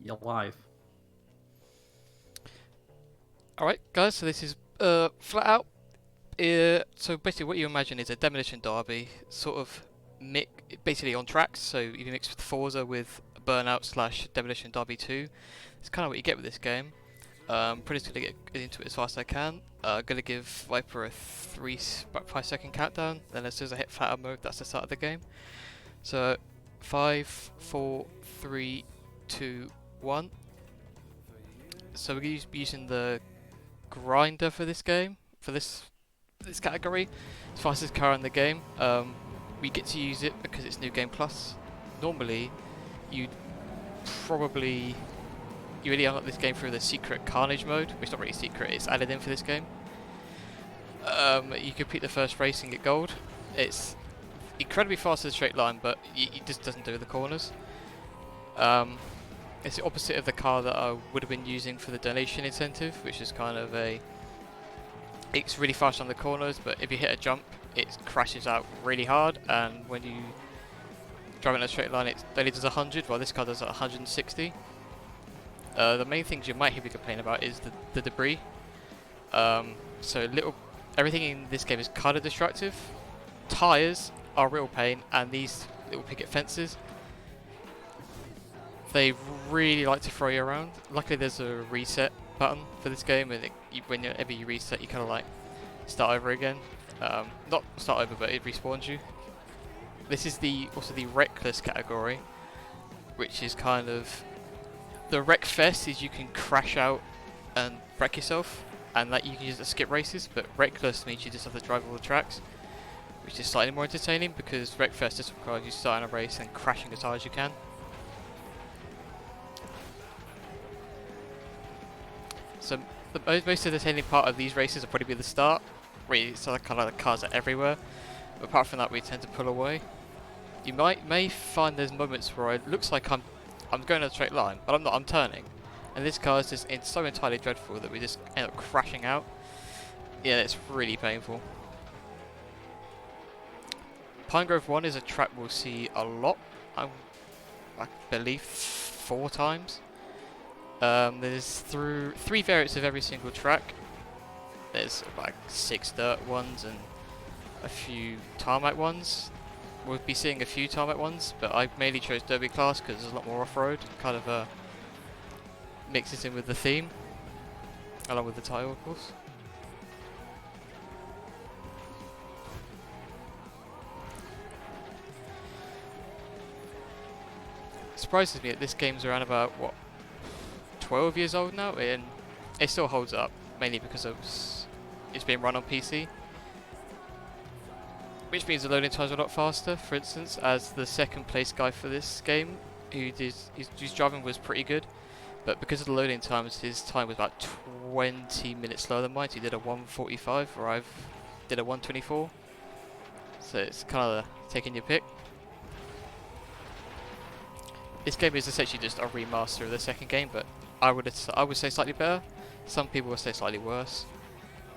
You're live. Alright guys, so this is FlatOut. So basically what you imagine is a demolition derby, sort of basically on tracks, so you mix with Forza with Burnout slash Demolition Derby 2. It's kind of what you get with this game. Pretty just going to get into it as fast as I can. Going to give Viper a about 5 second countdown, then as soon as I hit FlatOut mode, that's the start of the game. So 5, 4, 3, 2, 1. So we're using the grinder for this game, for this category. It's fastest car in the game. We get to use it because it's New Game Plus. Normally, you'd probably you really unlock this game through the secret Carnage mode, which is not really secret. It's added in for this game. You complete the first race and get gold. It's incredibly fast in a straight line, but it just doesn't do the corners. It's the opposite of the car that I would have been using for the donation incentive, which is kind of it's really fast on the corners, but if you hit a jump, it crashes out really hard, and when you drive in a straight line, it only does 100, while this car does 160. The main things you might hear me complain about is the debris. Everything in this game is kind of destructive. Tyres are a real pain, and these little picket fences, they really like to throw you around. Luckily there's a reset button for this game, and whenever you reset you kind of like start over again. Not start over, but it respawns you. This is also the reckless category, which is kind of the wreck fest. Is you can crash out and wreck yourself, and that you can use it to skip races, but reckless means you just have to drive all the tracks, which is slightly more entertaining because wreck fest just requires you starting a race and crashing as hard as you can. So the most entertaining part of these races will probably be the start, where it's kind of like the cars are everywhere. But apart from that, we tend to pull away. You may find there's moments where it looks like I'm going in a straight line, but I'm not. I'm turning, and this car is just so entirely dreadful that we just end up crashing out. Yeah, it's really painful. Pinegrove 1 is a track we'll see a lot. I believe 4 times. There's three variants of every single track. There's like 6 dirt ones and a few tarmac ones. We'll be seeing a few tarmac ones, but I mainly chose Derby class because there's a lot more off-road. Kind of mixes in with the theme, along with the title, of course. It surprises me that this game's around about, what, 12 years old now, and it still holds up, mainly because it's being run on PC. Which means the loading times are a lot faster. For instance, as the second place guy for this game, his driving was pretty good, but because of the loading times, his time was about 20 minutes slower than mine. So he did a 1:45, where I did a 1:24. So it's kind of taking your pick. This game is essentially just a remaster of the second game, but I would say slightly better. Some people would say slightly worse.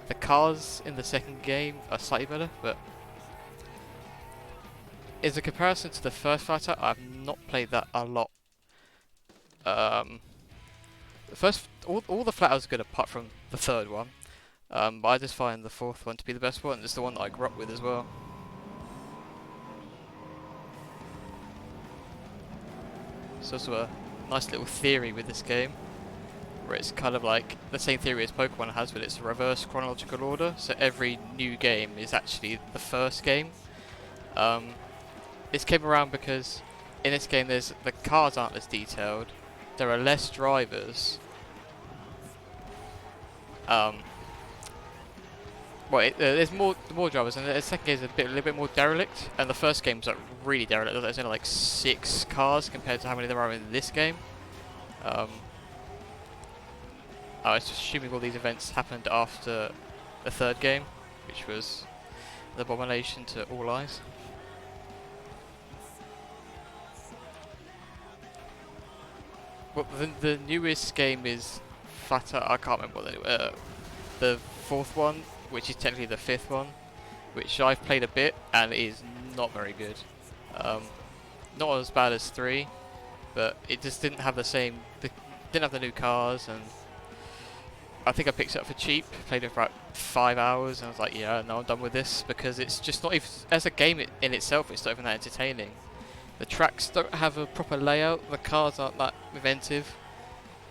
The cars in the second game are slightly better, but as a comparison to the first FlatOut, I've not played that a lot. The first, all the FlatOuts are good apart from the third one, but I just find the fourth one to be the best one. It's the one that I grew up with as well. It's also a nice little theory with this game, where it's kind of like the same theory as Pokemon has, but it's reverse chronological order. So every new game is actually the first game. This came around because in this game the cars aren't as detailed, there are less drivers. There's more drivers, and the second game is a little bit more derelict, and the first game's like really derelict. There's only like 6 cars compared to how many there are in this game. I was assuming all these events happened after the third game, which was the abomination to all eyes. Well, the newest game is FlatOut. I can't remember what the fourth one, which is technically the 5th one, which I've played a bit and is not very good. Not as bad as 3, but it just didn't have the same. Didn't have the new cars, and I think I picked it up for cheap. Played it for about 5 hours, and I was like, yeah, no, I'm done with this, because it's just not even as a game in itself. It's not even that entertaining. The tracks don't have a proper layout. The cars aren't that inventive.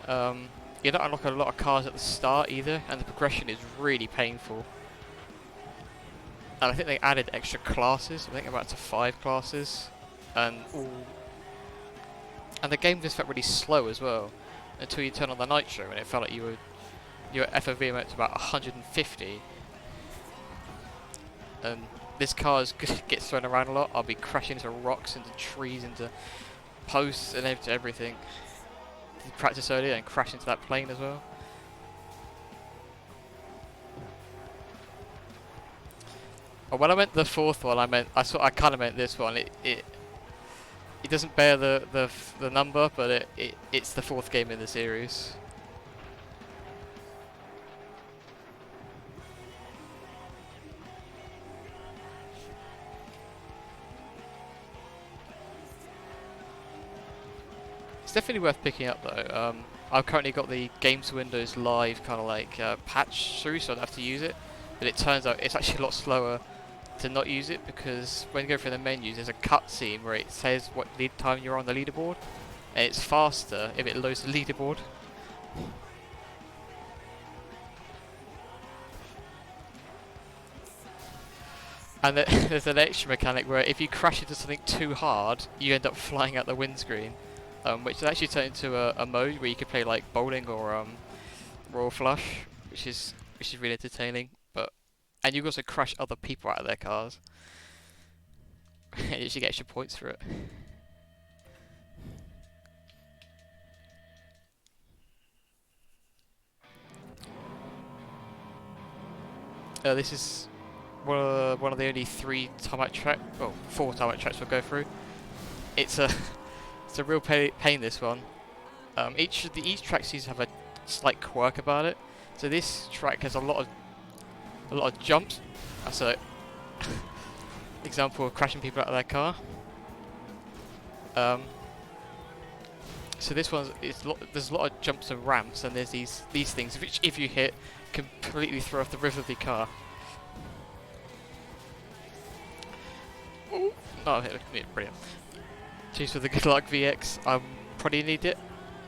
You don't unlock a lot of cars at the start either, and the progression is really painful. And I think they added extra classes. I think about to 5 classes, and the game just felt really slow as well until you turn on the nitro, and it felt like your FOV went to about 150. And this car gets thrown around a lot. I'll be crashing into rocks, into trees, into posts, and into everything. Did practice earlier and crash into that plane as well. Oh, when I meant the 4th one, I kind of meant this one. It doesn't bear the number, but it's the 4th game in the series. It's definitely worth picking up though. I've currently got the Games to Windows Live kind of like patch through, so I don't have to use it. But it turns out it's actually a lot slower to not use it, because when you go through the menus, there's a cutscene where it says what lead time you're on the leaderboard, and it's faster if it loads the leaderboard. And there's an extra mechanic where if you crash into something too hard, you end up flying out the windscreen. Which is actually turned into a mode where you can play like bowling or Royal Flush, which is really entertaining. And you can also crash other people out of their cars, and you actually get extra points for it. This is one of the only 3 tarmac track, well, 4 tarmac tracks we'll go through. It's a real pain, this one. Each track seems to have a slight quirk about it. So this track has a lot of jumps. That's an example of crashing people out of their car. So this one there's a lot of jumps and ramps, and there's these things which, if you hit, completely throw off the roof of your car. Ooh. Oh, brilliant. Cheers for the good luck, VX. I probably need it.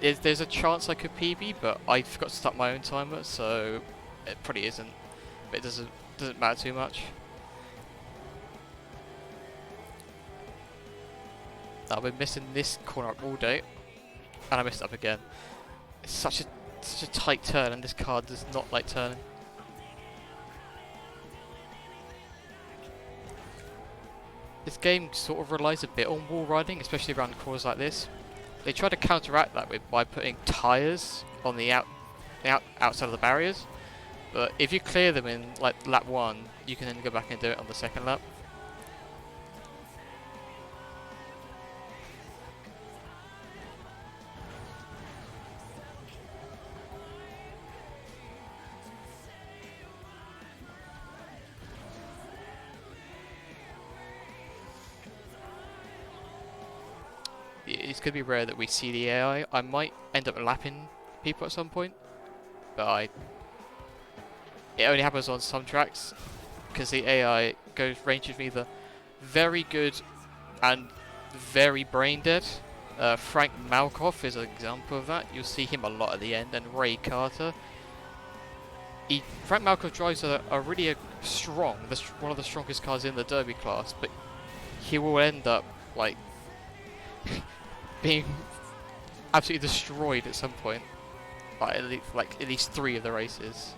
There's a chance I could PB, but I forgot to start my own timer, so it probably isn't. But it doesn't matter too much. I've been missing this corner up all day, and I messed up again. It's such a tight turn, and this car does not like turning. This game sort of relies a bit on wall riding, especially around corners like this. They try to counteract that by putting tyres on the outside of the barriers. But if you clear them in like lap 1, you can then go back and do it on the 2nd lap. It's going to be rare that we see the AI. I might end up lapping people at some point, but it only happens on some tracks, because the AI ranges from either very good and very brain dead. Frank Malkoff is an example of that. You'll see him a lot at the end, and Ray Carter. Frank Malkoff drives a really strong, one of the strongest cars in the Derby class, but he will end up like being absolutely destroyed at some point, like at least 3 of the races.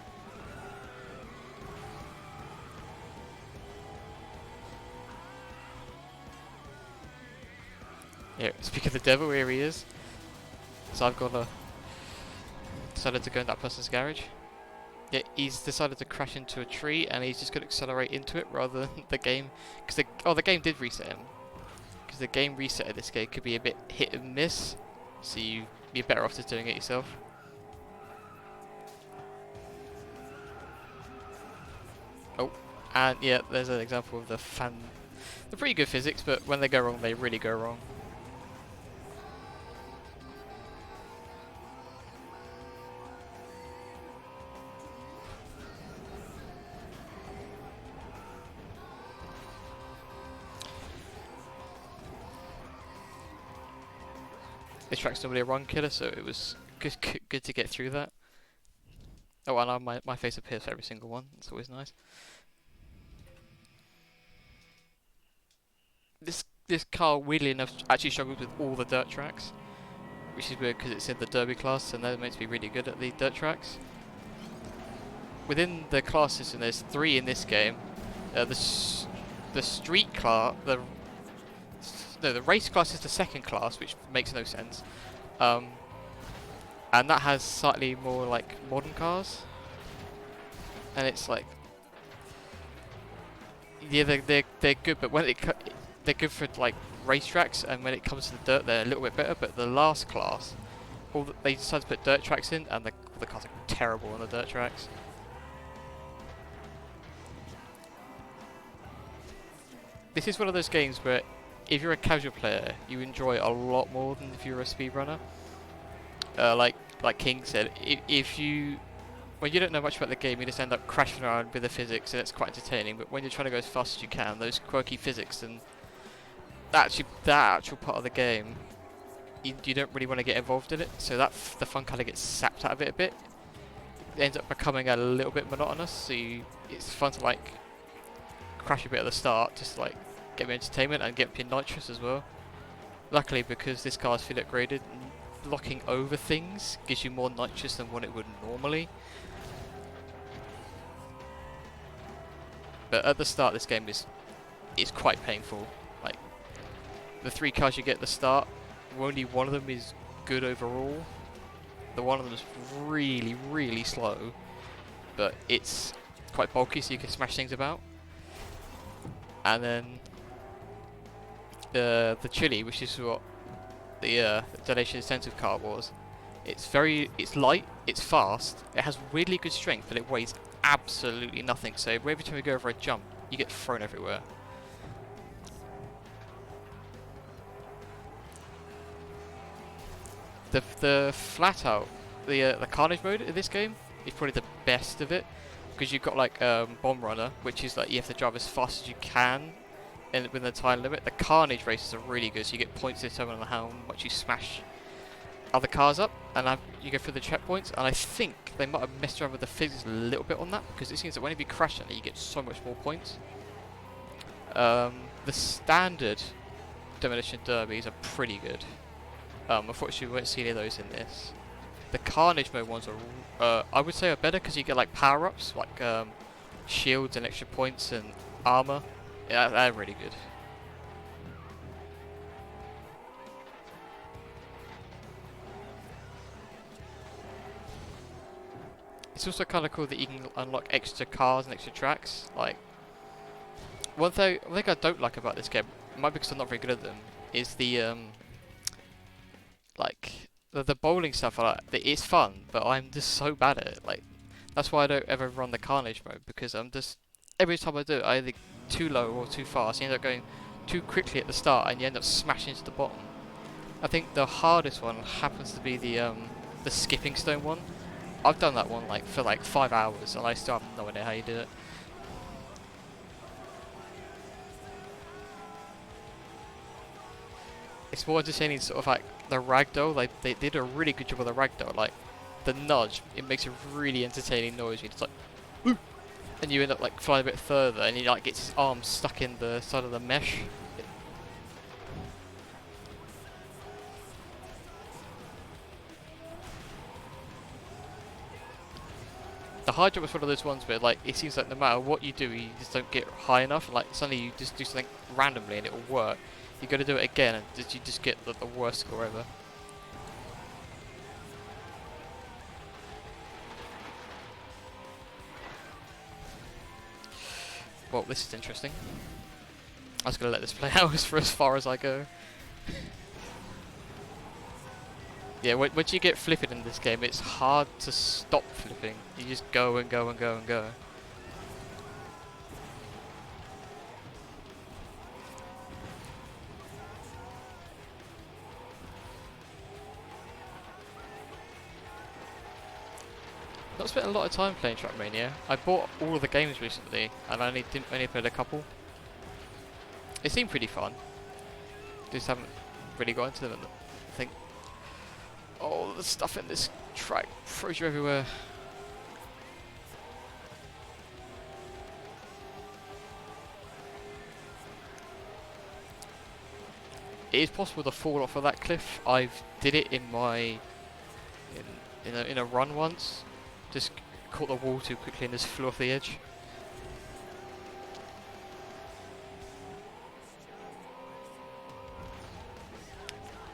Yeah, speaking of the devil, here he is. So I've decided to go in that person's garage. Yeah, he's decided to crash into a tree, and he's just going to accelerate into it rather than the game, because the game did reset him. Because the game reset of this game could be a bit hit and miss, so you're better off just doing it yourself. Oh, and yeah, there's an example of the pretty good physics, but when they go wrong, they really go wrong. This track's normally a run killer, so it was good to get through that. Oh, and my face appears for every single one. It's always nice. This car, weirdly enough, actually struggles with all the dirt tracks, which is weird because it's in the Derby class, and they're meant to be really good at the dirt tracks. Within the class system, there's 3 in this game. The street class, the race class is the second class, which makes no sense. And that has slightly more like modern cars, and it's like, yeah, they're good, but when they're good for like racetracks, and when it comes to the dirt, they're a little bit better. But the last class, they decided to put dirt tracks in, and the cars are terrible on the dirt tracks. This is one of those games where, if you're a casual player, you enjoy it a lot more than if you're a speedrunner. Like King said, when you don't know much about the game, you just end up crashing around with the physics, and it's quite entertaining. But when you're trying to go as fast as you can, those quirky physics and that actual part of the game, you don't really want to get involved in it. So the fun kind of gets sapped out of it a bit. It ends up becoming a little bit monotonous. So it's fun to like crash a bit at the start, just to, like get me entertainment and get me nitrous as well. Luckily, because this car is fully upgraded, locking over things gives you more nitrous than what it would normally. But at the start, this game is quite painful. Like, the 3 cars you get at the start, only one of them is good overall. The one of them is really, really slow, but it's quite bulky, so you can smash things about. And then the Chili, which is what the donation incentive car was. It's light, it's fast, it has weirdly good strength, but it weighs absolutely nothing. So every time you go over a jump, you get thrown everywhere. The FlatOut, the Carnage mode in this game is probably the best of it, because you've got like Bomb Runner, which is like you have to drive as fast as you can within the time limit. The Carnage races are really good, so you get points determined on how much you smash other cars up, and you go through the checkpoints. And I think they might have messed around with the physics a little bit on that, because it seems that whenever you crash on it, you get so much more points. The standard demolition derbies are pretty good. Unfortunately, we won't see any of those in this. The Carnage mode ones are, I would say, are better, because you get like power-ups, like shields and extra points and armor. Yeah, they're really good. It's also kind of cool that you can unlock extra cars and extra tracks. Like, one thing I don't like about this game, might be because I'm not very good at them, is the like the bowling stuff. It's fun, but I'm just so bad at it. Like, that's why I don't ever run the Carnage mode, because I'm just, every time I do it, I either too low or too fast. You end up going too quickly at the start, and you end up smashing to the bottom. I think the hardest one happens to be the skipping stone one. I've done that one for 5 hours, and I still have no idea how you did it. It's more entertaining, sort of like the ragdoll. They did a really good job with the ragdoll. Like, the nudge, it makes a really entertaining noise. It's like, woo! And you end up like flying a bit further, and he like gets his arm stuck in the side of the mesh. The high jump is one of those ones where like it seems like no matter what you do, you just don't get high enough. And, like, suddenly you just do something randomly and it will work. You got to do it again, and you just get the worst score ever. Well, this is interesting. I was going to let this play out for as far as I go. Yeah, once you get flipping in this game, it's hard to stop flipping. You just go and go and go and go. Not spent a lot of time playing Trackmania. I bought all of the games recently, and I only played a couple. It seemed pretty fun. Just haven't really got into them, I think. the stuff in this track throws you everywhere. It is possible to fall off of that cliff. I've did it in my in a run once. Just caught the wall too quickly and just flew off the edge.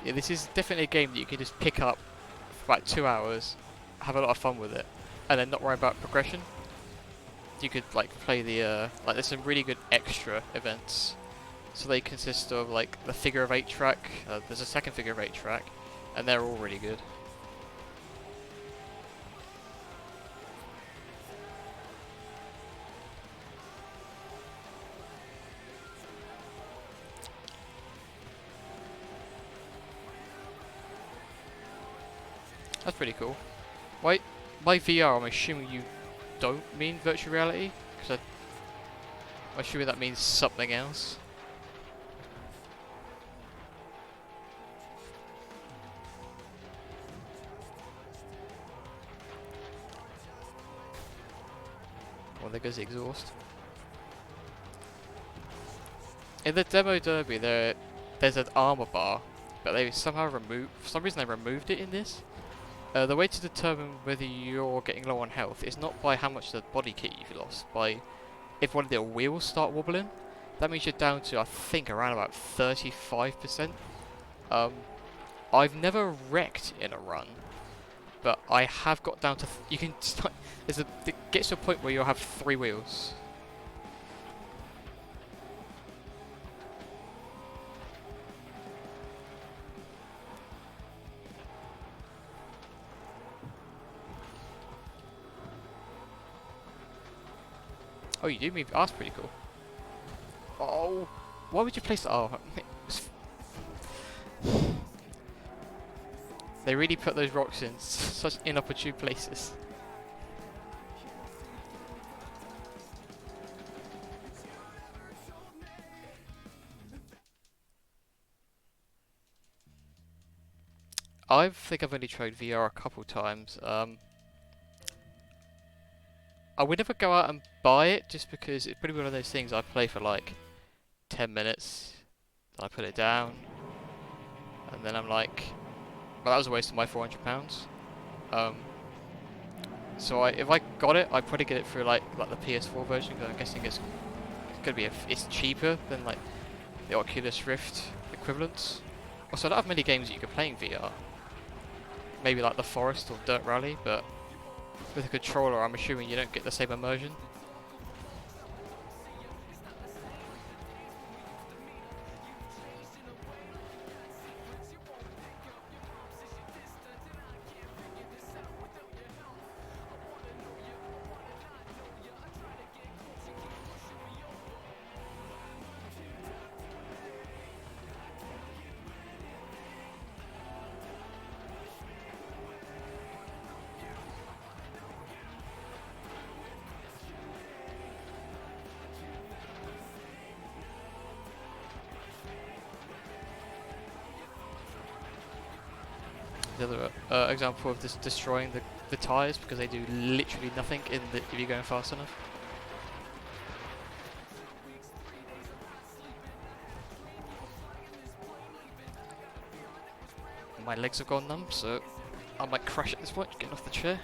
Yeah, this is definitely a game that you can just pick up for about 2 hours, have a lot of fun with it, and then not worry about progression. You could like play the like there's some really good extra events. So they consist of like the figure of 8 track, there's a second figure of 8 track, and they're all really good. That's pretty cool. Wait, by VR I'm assuming you don't mean virtual reality? Because I'm assuming that means something else. Well, there goes the exhaust. In the demo derby, there's an armor bar, but they somehow removed. For some reason, they removed it in this. The way to determine whether you're getting low on health is not by how much the body kit you've lost, by if one of the wheels start wobbling. That means you're down to, I think, around about 35%. I've never wrecked in a run, but I have got down to. You can start. It gets to a point where you'll have 3 wheels. Oh, you do move. Oh, that's pretty cool. Oh, why would you place that? Oh, they really put those rocks in such inopportune places. I think I've only tried VR a couple times. I would never go out and buy it just because it's pretty one of those things I play for like 10 minutes, then I put it down, and then I'm like, well, that was a waste of my £400. So if I got it, I'd probably get it through like the PS4 version, because I'm guessing it's gonna be it's cheaper than like the Oculus Rift equivalents. Also, I don't have many games that you can play in VR. Maybe like The Forest or Dirt Rally, but with a controller, I'm assuming you don't get the same immersion. The other example of this destroying the tyres because they do literally nothing if you're going fast enough. My legs have gone numb, so I might crash at this point, getting off the chair.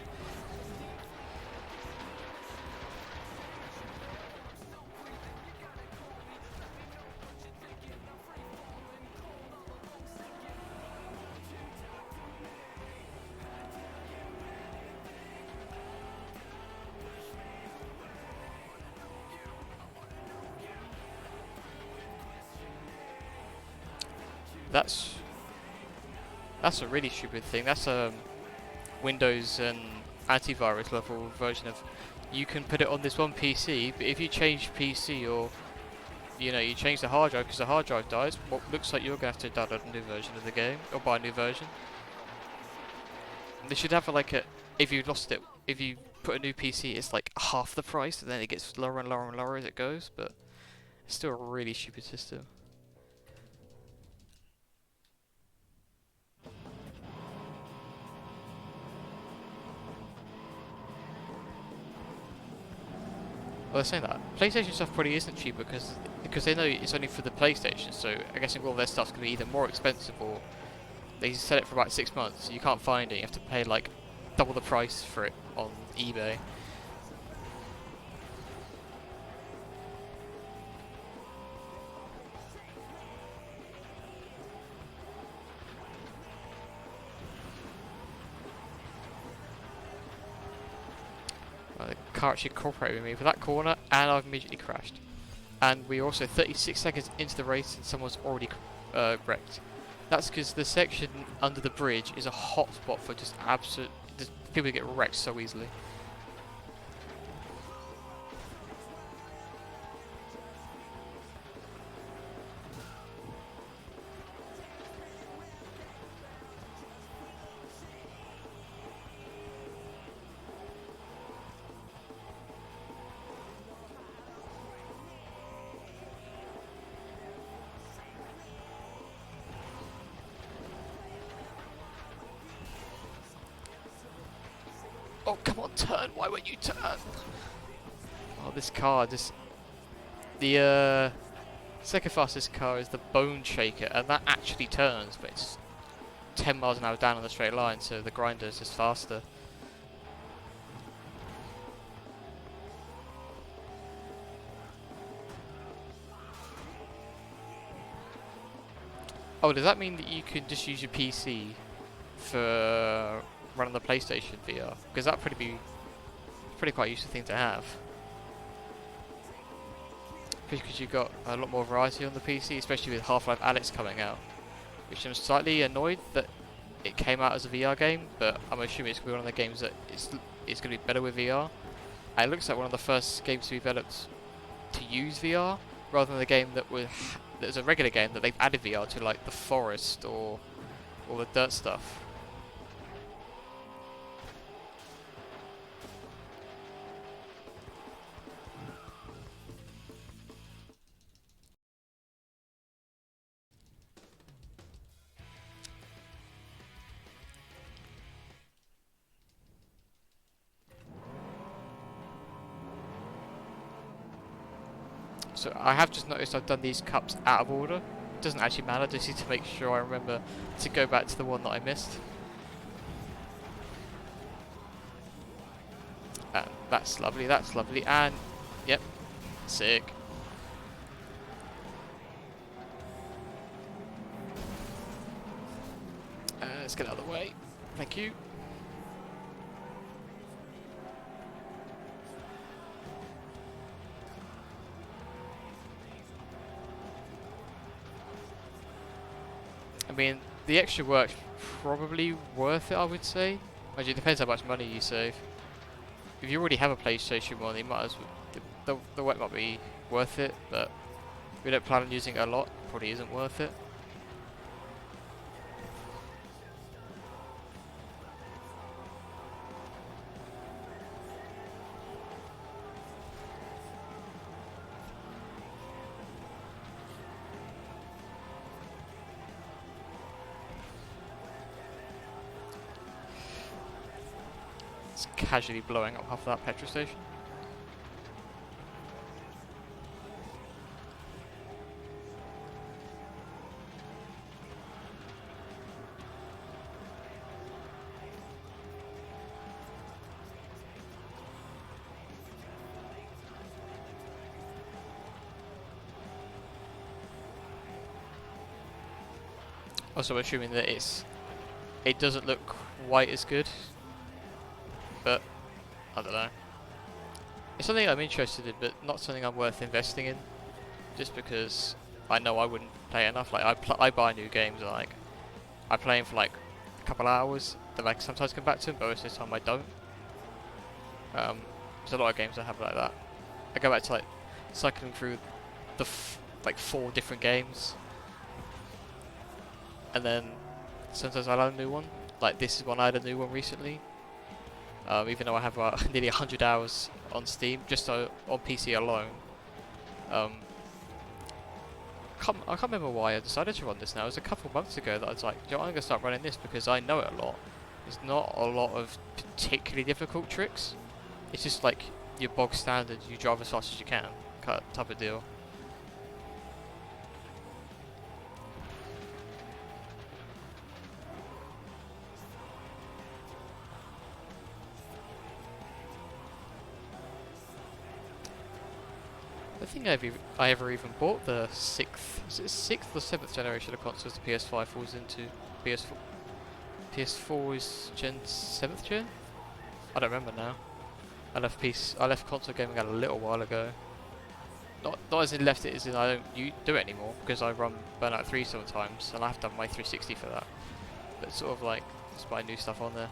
That's a really stupid thing. That's a Windows and antivirus level version of. You can put it on this one PC, but if you change PC or you change the hard drive because the hard drive dies, what looks like you're going to have to download a new version of the game or buy a new version. They should have like if you lost it, if you put a new PC, it's like half the price, and then it gets lower and lower and lower as it goes. But it's still a really stupid system. Well, they're saying that PlayStation stuff probably isn't cheap because they know it's only for the PlayStation. So I guess all their stuff's gonna be either more expensive or they sell it for about 6 months. So you can't find it. You have to pay like double the price for it on eBay. The car actually cooperated with me for that corner, and I've immediately crashed. And we're also 36 seconds into the race, and someone's already wrecked. That's because the section under the bridge is a hot spot for just absolute people get wrecked so easily. Oh, come on, turn! Why won't you turn? Oh, this car just... The second fastest car is the Bone Shaker, and that actually turns, but it's 10 miles an hour down on the straight line, so the grinder is just faster. Oh, does that mean that you can just use your PC for running the PlayStation VR? Because that'd pretty quite a useful thing to have. Because you've got a lot more variety on the PC, especially with Half-Life Alyx coming out. Which I'm slightly annoyed that it came out as a VR game, but I'm assuming it's going to be one of the games that it's going to be better with VR. And it looks like one of the first games to be developed to use VR, rather than the game that was a regular game that they've added VR to, like the forest or all the dirt stuff. So I have just noticed I've done these cups out of order. It doesn't actually matter, just need to make sure I remember to go back to the one that I missed. That's lovely, and yep, sick. Let's get out of the way. Thank you. I mean, the extra work's probably worth it, I would say. Actually, it depends how much money you save. If you already have a PlayStation 1, you might as well, the work might be worth it, but if you don't plan on using it a lot, it probably isn't worth it. Casually blowing up half of that petrol station. Also assuming that it doesn't look quite as good. But I don't know. It's something I'm interested in, but not something I'm worth investing in. Just because I know I wouldn't play enough. Like I buy new games, and like I play them for like a couple hours. Then I sometimes come back to them, but most of the time I don't. There's a lot of games I have like that. I go back to like cycling through the like 4 different games, and then sometimes I'll add a new one. Like this is one I had a new one recently. Even though I have nearly 100 hours on Steam, just on PC alone. I can't remember why I decided to run this now. It was a couple months ago that I was like, you know, I'm going to start running this because I know it a lot. There's not a lot of particularly difficult tricks. It's just like your bog standard, you drive as fast as you can, type of deal. I think I ever even bought the sixth or seventh generation of consoles the PS5 falls into. PS4 is Gen 7th gen? I don't remember now. I left console gaming a little while ago. Not as in left it, as in I don't do it anymore because I run Burnout 3 sometimes and I have to have my 360 for that. But sort of like just buy new stuff on there.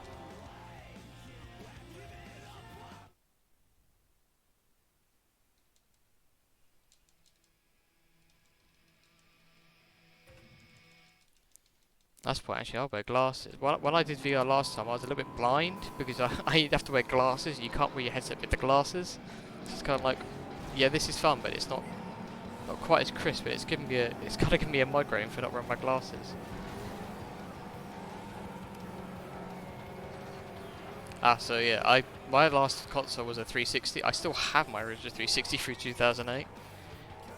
That's point actually, I'll wear glasses. When I did VR last time I was a little bit blind because I have to wear glasses. You can't wear your headset with the glasses. So it's kind of like, yeah, this is fun, but it's not quite as crisp. But it's kind of giving me a migraine for not wearing my glasses. So yeah, my last console was a 360. I still have my original 360 through 2008.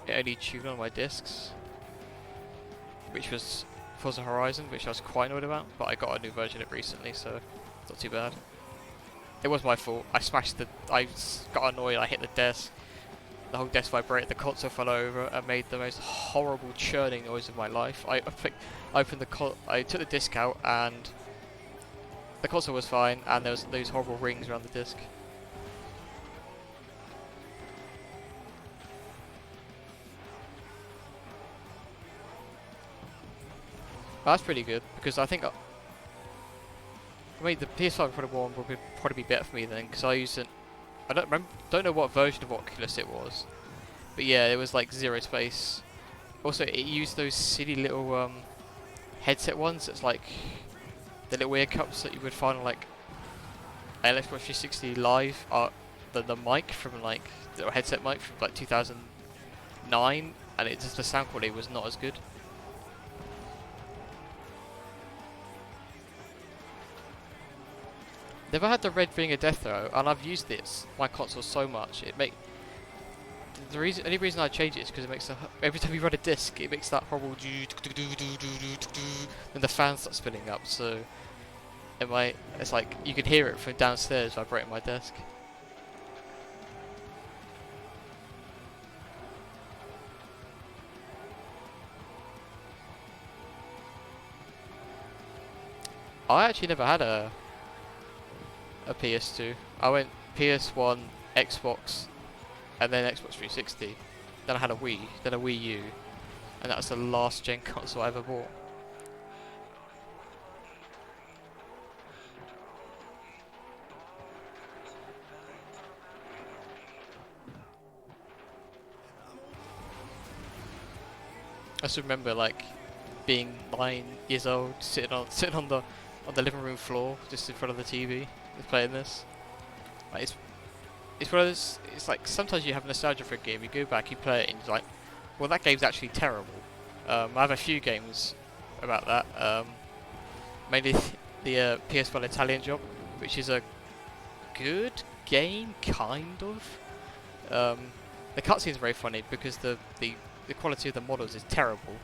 It only tuned on my discs, which was Forza Horizon, which I was quite annoyed about, but I got a new version of it recently, so not too bad. It was my fault. I got annoyed, I hit the desk, the whole desk vibrated, the console fell over and made the most horrible churning noise of my life. I took the disc out and the console was fine, and there was those horrible rings around the disc. That's pretty good, because I think the PS5 one would probably be better for me then, because I used it. I don't know what version of Oculus it was, but yeah, it was like zero space. Also, it used those silly little headset ones. It's like the little ear cups that you would find on like Xbox 360 Live. The mic from like the little headset mic from like 2009, and the sound quality was not as good. Never had the red ring of death though, and I've used my console so much. Only reason I change it is because it makes every time you run a disc, it makes that horrible and the fan starts spinning up. So it's like you can hear it from downstairs vibrating my desk. I actually never had a PS2. I went PS1, Xbox, and then Xbox 360. Then I had a Wii, then a Wii U, and that was the last gen console I ever bought. I just remember like being 9 years old, sitting on the living room floor, just in front of the TV, playing this. Like it's one of those. It's like sometimes you have nostalgia for a game, you go back, you play it, and you're like, well, that game's actually terrible. I have a few games about that. Mainly the PS1 Italian Job, which is a good game, kind of. The cutscenes are very funny because the quality of the models is terrible.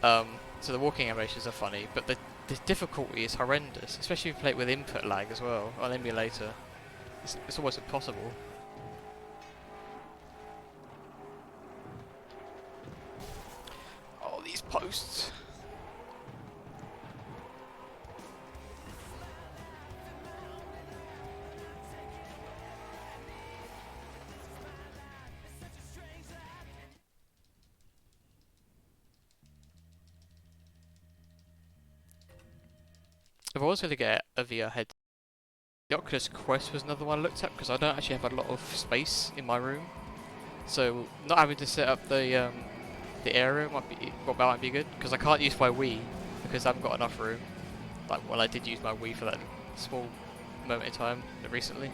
So the walking animations are funny, but the difficulty is horrendous, especially if you play it with input lag as well on emulator. It's almost impossible. Oh, these posts. If I was going to get a VR head, the Oculus Quest was another one I looked at because I don't actually have a lot of space in my room. So not having to set up the area might be good, because I can't use my Wii because I haven't got enough room. Like when I did use my Wii for that small moment in time recently.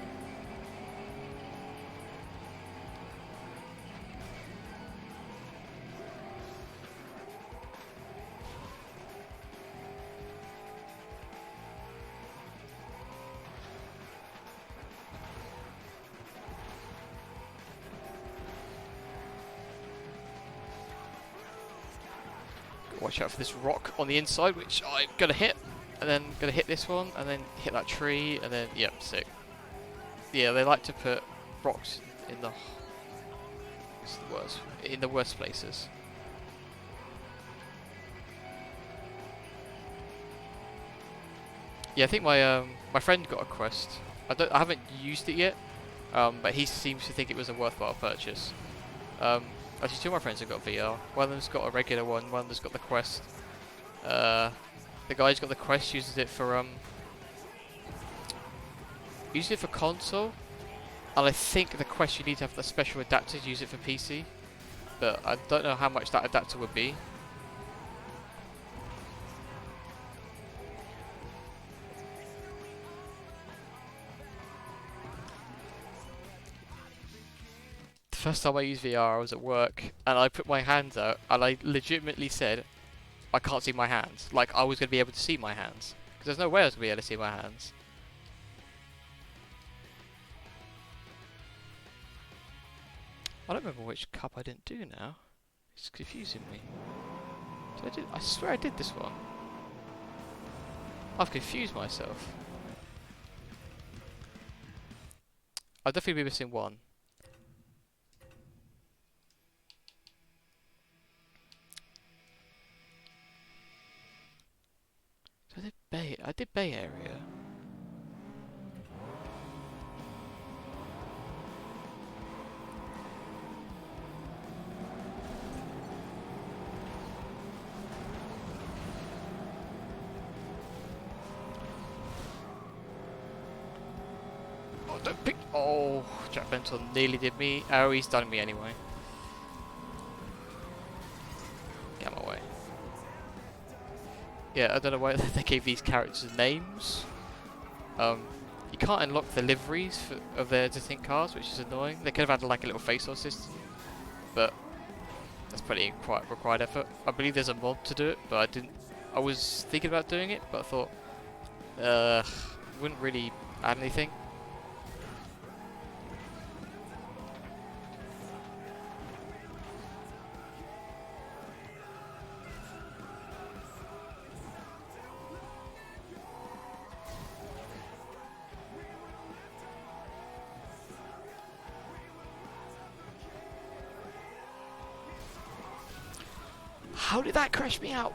watch out for this rock on the inside, which I'm gonna hit, and then gonna hit this one, and then hit that tree, and then yep, sick. Yeah, they like to put rocks in the worst places. Yeah, I think my friend got a quest. I haven't used it yet, but he seems to think it was a worthwhile purchase. Actually, two of my friends have got VR. One of them's got a regular one of them's got the quest. The guy who's got the quest uses it for console, and I think the quest you need to have the special adapter to use it for PC, but I don't know how much that adapter would be. The first time I used VR, I was at work, and I put my hands out, and I legitimately said, I can't see my hands. Like, I was going to be able to see my hands. Because there's no way I was going to be able to see my hands. I don't remember which cup I didn't do now. It's confusing me. I swear I did this one. I've confused myself. I'll definitely be missing one. I did Bay Area. Oh, don't pick. Oh, Jack Benton nearly did me. Oh, he's done me anyway. Get out of my way. Yeah, I don't know why they gave these characters names. You can't unlock the liveries of their distinct cars, which is annoying. They could have had like a little face-off system, but that's pretty quite required effort. I believe there's a mod to do it, but I didn't. I was thinking about doing it, but I thought, wouldn't really add anything. How did that crash me out?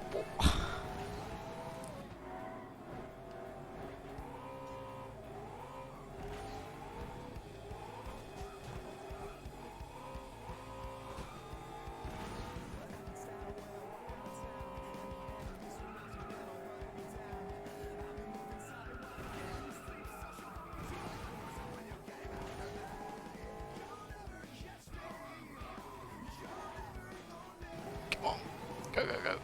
Come on. Go, go, go.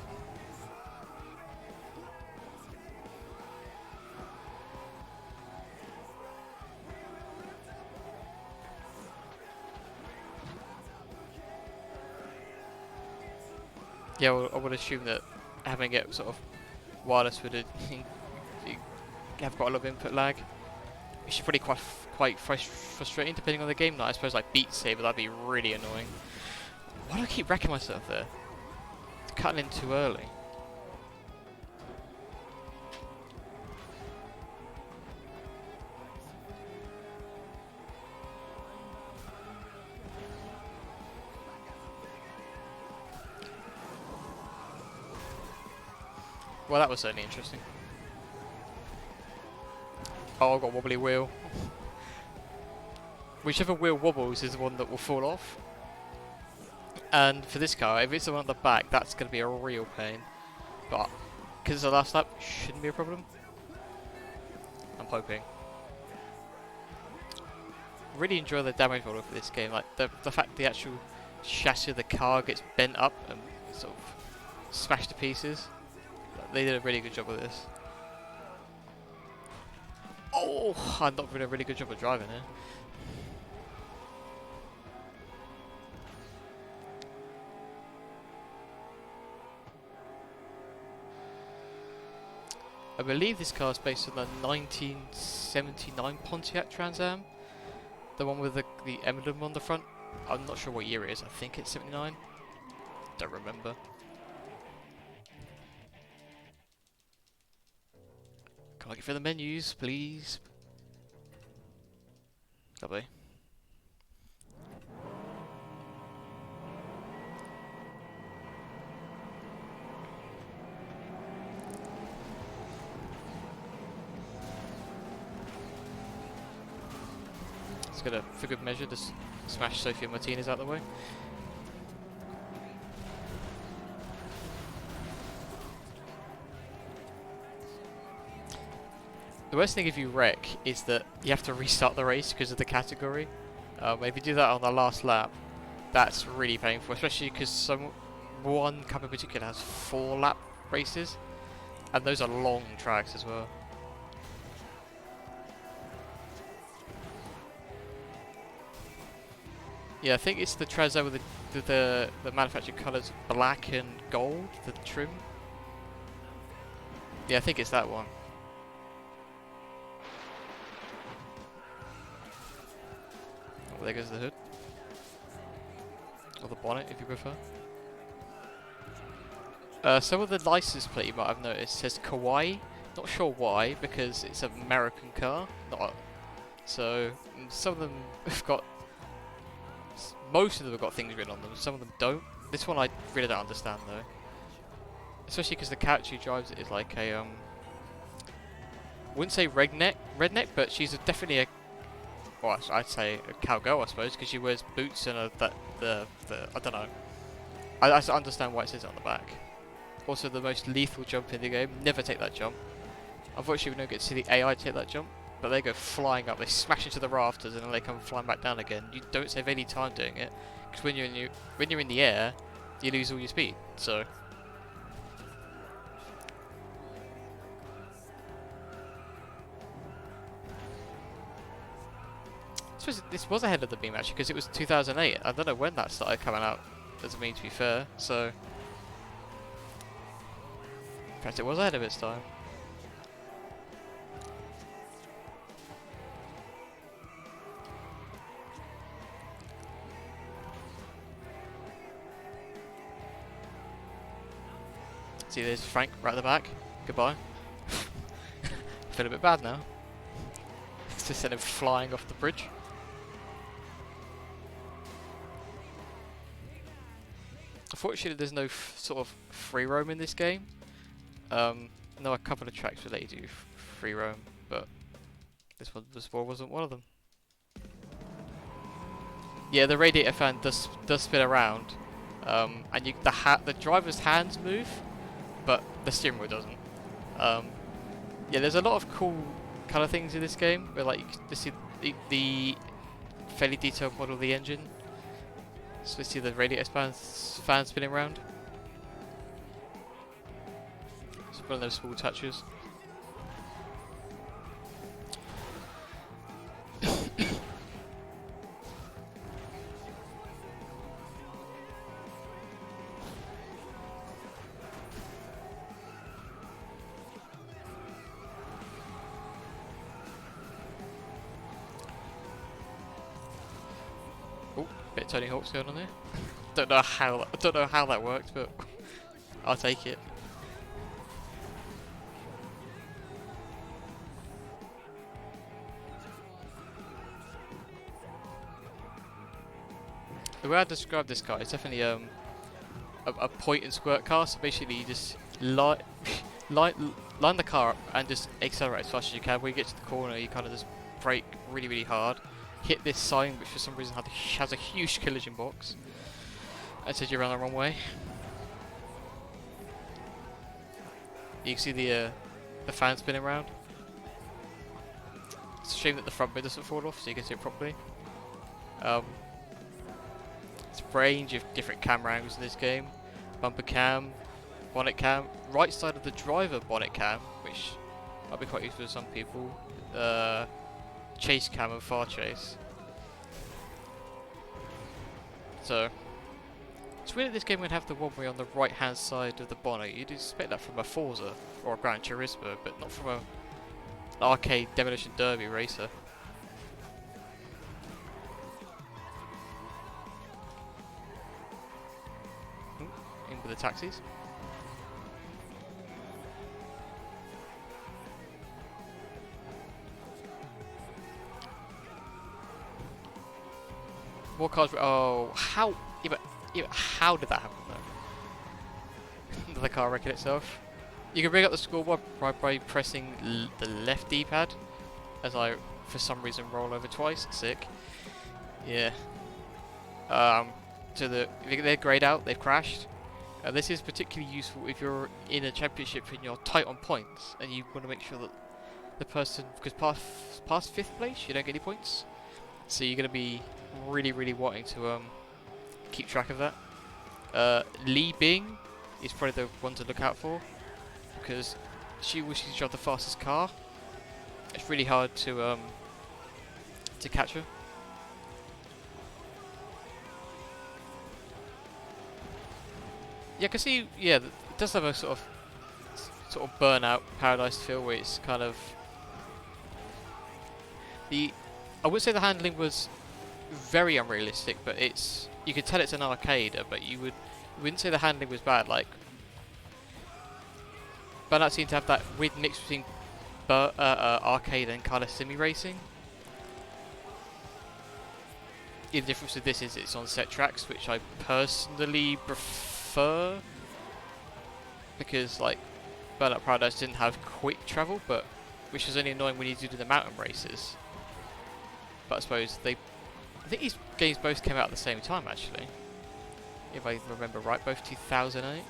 Yeah, well, I would assume that having it sort of wireless would you have quite a lot of input lag. Which is probably quite frustrating depending on the game. Like, I suppose like Beat Saber, that'd be really annoying. Why do I keep wrecking myself there? Cutting in too early. Well, that was certainly interesting. Oh, I've got a wobbly wheel. Whichever wheel wobbles is the one that will fall off. And for this car, if it's the one at the back, that's going to be a real pain. But because it's the last lap, shouldn't be a problem. I'm hoping. Really enjoy the damage model for this game. Like the fact the actual chassis of the car gets bent up and sort of smashed to pieces. They did a really good job of this. Oh, I'm not doing a really good job of driving here. I believe this car is based on the 1979 Pontiac Trans Am. The one with the emblem on the front. I'm not sure what year it is. I think it's 79. Don't remember. Can I get through the menus, please? Lovely. It's gonna, for good measure, just smash Sophia Martinez out of the way. The worst thing if you wreck is that you have to restart the race because of the category. If you do that on the last lap, that's really painful, especially because one cup in particular has 4 lap races, and those are long tracks as well. Yeah, I think it's the Trezor with the manufactured colours black and gold, the trim. Yeah, I think it's that one. Oh, there goes the hood. Or the bonnet, if you prefer. Some of the license plate you might have noticed says Kauai. Not sure why, because it's an American car. So some of them have got, most of them have got things written on them. Some of them don't. This one I really don't understand though. Especially because the character who drives it is like a wouldn't say redneck, but she's definitely a, well, I'd say a cowgirl, I suppose, because she wears boots and the I don't know. I understand why it says it on the back. Also, the most lethal jump in the game. Never take that jump. Unfortunately, we don't get to see the AI take that jump, but they go flying up. They smash into the rafters and then they come flying back down again. You don't save any time doing it, because when you're in the air, you lose all your speed. So. This was ahead of the beam actually, because it was 2008. I don't know when that started coming out, doesn't mean to be fair, so... In fact, it was ahead of its time. See, there's Frank right at the back. Goodbye. I feel a bit bad now. It's just sent him flying off the bridge. Unfortunately, there's no sort of free roam in this game. No, a couple of tracks will let you do free roam, but this one wasn't one of them. Yeah, the radiator fan does spin around, and the driver's hands move, but the steering wheel doesn't. Yeah, there's a lot of cool colour things in this game, where like you can see the fairly detailed model of the engine. So we see the radiator fan spinning around. It's one of those small touches. Oh, bit of Tony Hawk's going on there. Don't know how that worked, but I'll take it. The way I describe this car, it's definitely a point and squirt car. So basically, you just line the car up and just accelerate as fast as you can. When you get to the corner, you kind of just brake really, really hard. Hit this sign, which for some reason has a huge collision box. And says you ran the wrong way. You can see the fan spinning around. It's a shame that the front bit doesn't fall off, so you can see it properly. It's a range of different camera angles in this game. Bumper cam, bonnet cam, right side of the driver bonnet cam, which might be quite useful to some people. Chase cam and far chase. So it's weird that this game would have the one way on the right hand side of the bonnet. You'd expect that from a Forza or a Gran Turismo, but not from an arcade demolition derby racer. In with the taxis. More cars. Oh, how? How did that happen though? The car wrecking itself. You can bring up the scoreboard by pressing the left D-pad, as I, for some reason, roll over twice. Sick. Yeah. So they're grayed out. They've crashed. This is particularly useful if you're in a championship and you're tight on points, and you want to make sure that the person, because past 5th place, you don't get any points. So you're going to be really wanting to keep track of that. Li Bing is probably the one to look out for, because she wishes to drive the fastest car. It's really hard to catch her. Yeah, I can see. Yeah, it does have a sort of burnout Paradise feel, where it's kind of I would say the handling was very unrealistic, but you could tell it's an arcade, but you wouldn't say the handling was bad. Like, Burnout seemed to have that weird mix between arcade and kind of simi-racing. The difference with this is it's on set tracks, which I personally prefer, because like Burnout Paradise didn't have quick travel, but which is only annoying when you do the mountain races. But I suppose I think these games both came out at the same time, actually, if I remember right, both 2008.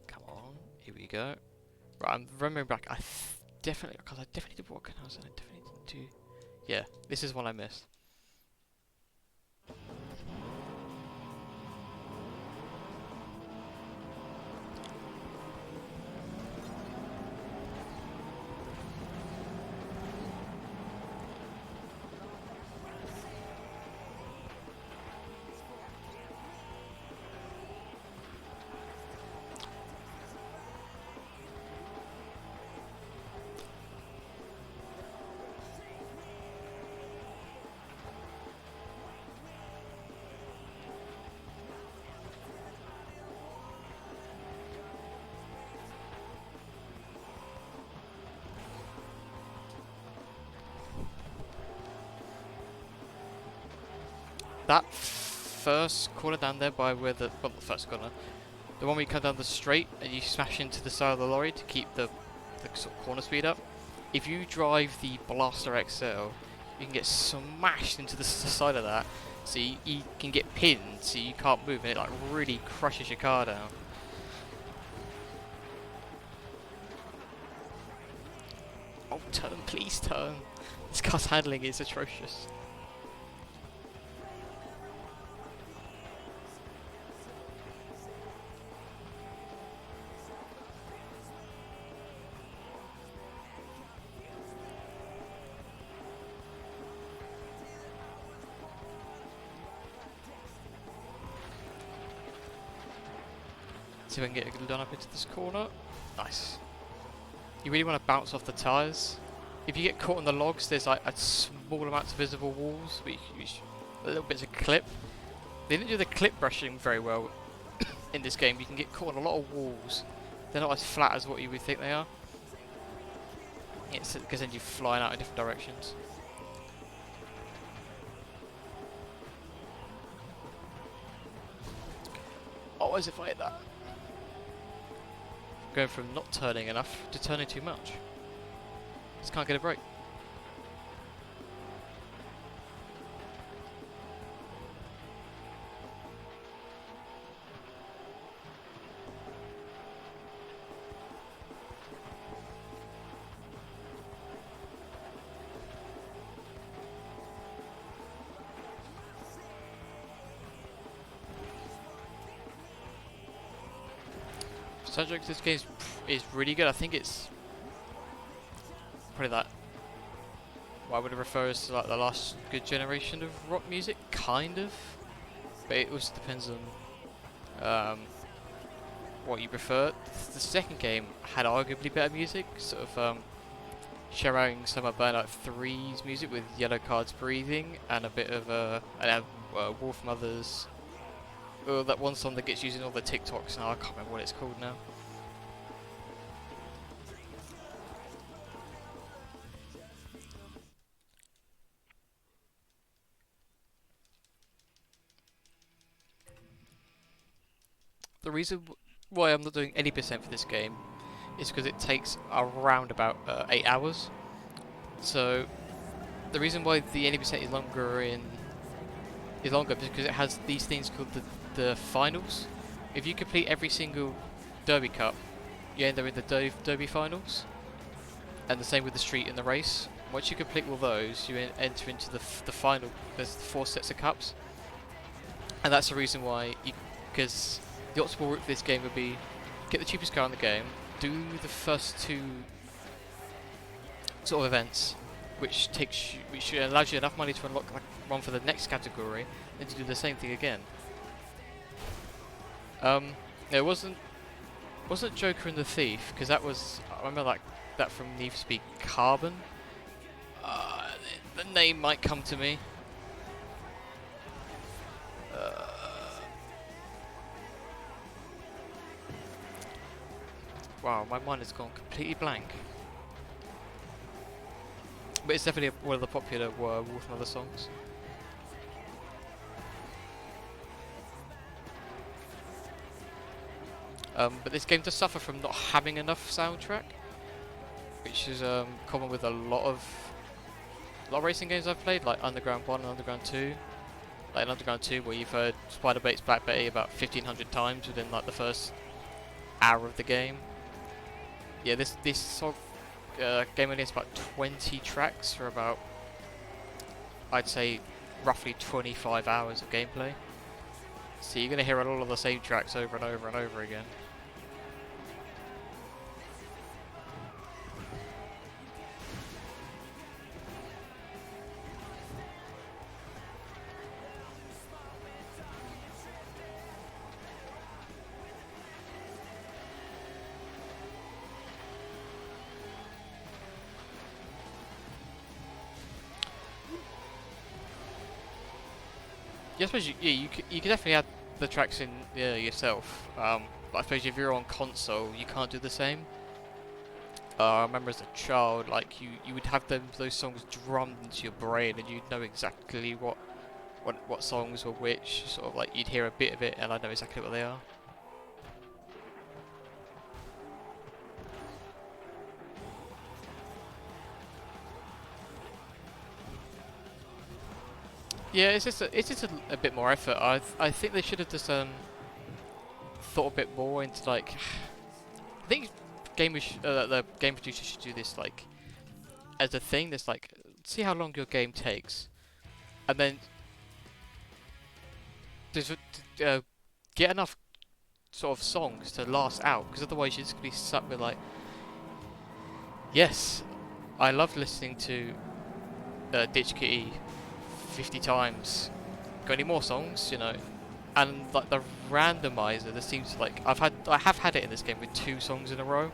Come on, here we go. Right, I'm remembering back. Definitely did what can I was. I definitely didn't do. Yeah, this is one I missed. That first corner down there by where the first corner, the one where you come down the straight and you smash into the side of the lorry to keep the sort of corner speed up. If you drive the Blaster XL, you can get smashed into the side of that, so you can get pinned, so you can't move, and it like really crushes your car down. Oh, turn, please turn. This car's handling is atrocious. See if I can get a gun up into this corner. Nice. You really want to bounce off the tyres. If you get caught on the logs, there's like a small amount of visible walls, but you can use a little bit of clip. They didn't do the clip brushing very well in this game. You can get caught on a lot of walls. They're not as flat as what you would think they are. It's because then you're flying out in different directions. Oh, as if I hit that. Going from not turning enough to turning too much. Just can't get a break. Soundtrack to this game is really good. I think it's probably that what I would refer as to like the last good generation of rock music, kind of. But it also depends on what you prefer. The second game had arguably better music, sort of sharing some of Burnout 3's music with Yellow Card's Breathing and a bit of Wolf Mother's. That one song that gets used in all the TikToks now, I can't remember what it's called now. the reason why I'm not doing any percent for this game is because it takes around about 8 hours. So the reason why the 80% is longer because it has these things called the finals. If you complete every single Derby Cup, you end up in the Derby finals, and the same with the street and the race. Once you complete all those, you enter into the final. There's 4 sets of cups, and that's the reason why. Because the optimal route for this game would be get the cheapest car in the game, do the first 2 sort of events, which allows you enough money to unlock like one for the next category, and to do the same thing again. It wasn't Joker and the Thief, because that was, I remember like that from Need for Speed Carbon. The name might come to me. Wow, my mind has gone completely blank. But it's definitely one of the popular Wolf and Other songs. But this game does suffer from not having enough soundtrack, which is common with a lot of racing games I've played, like Underground 1 and Underground 2. Like in Underground 2, where you've heard Spider Bait's Black Betty about 1,500 times within like the first hour of the game. Yeah, this song game only has about 20 tracks for about, I'd say, roughly 25 hours of gameplay. So you're going to hear a lot of the same tracks over and over and over again. Yeah, I suppose you could definitely add the tracks in yourself. But I suppose if you're on console, you can't do the same. I remember as a child, like you would have those songs drummed into your brain, and you'd know exactly what songs were which. Sort of like you'd hear a bit of it, and I know exactly what they are. Yeah, it's just a bit more effort. I think they should have just thought a bit more into like. I think the game producers should do this like as a thing. That's like see how long your game takes, and then just get enough sort of songs to last out. Because otherwise you're just gonna be stuck with like, yes, I love listening to Ditch Kitty 50 times. Got any more songs, you know? And like the randomizer, there seems like I have had it in this game with 2 songs in a row,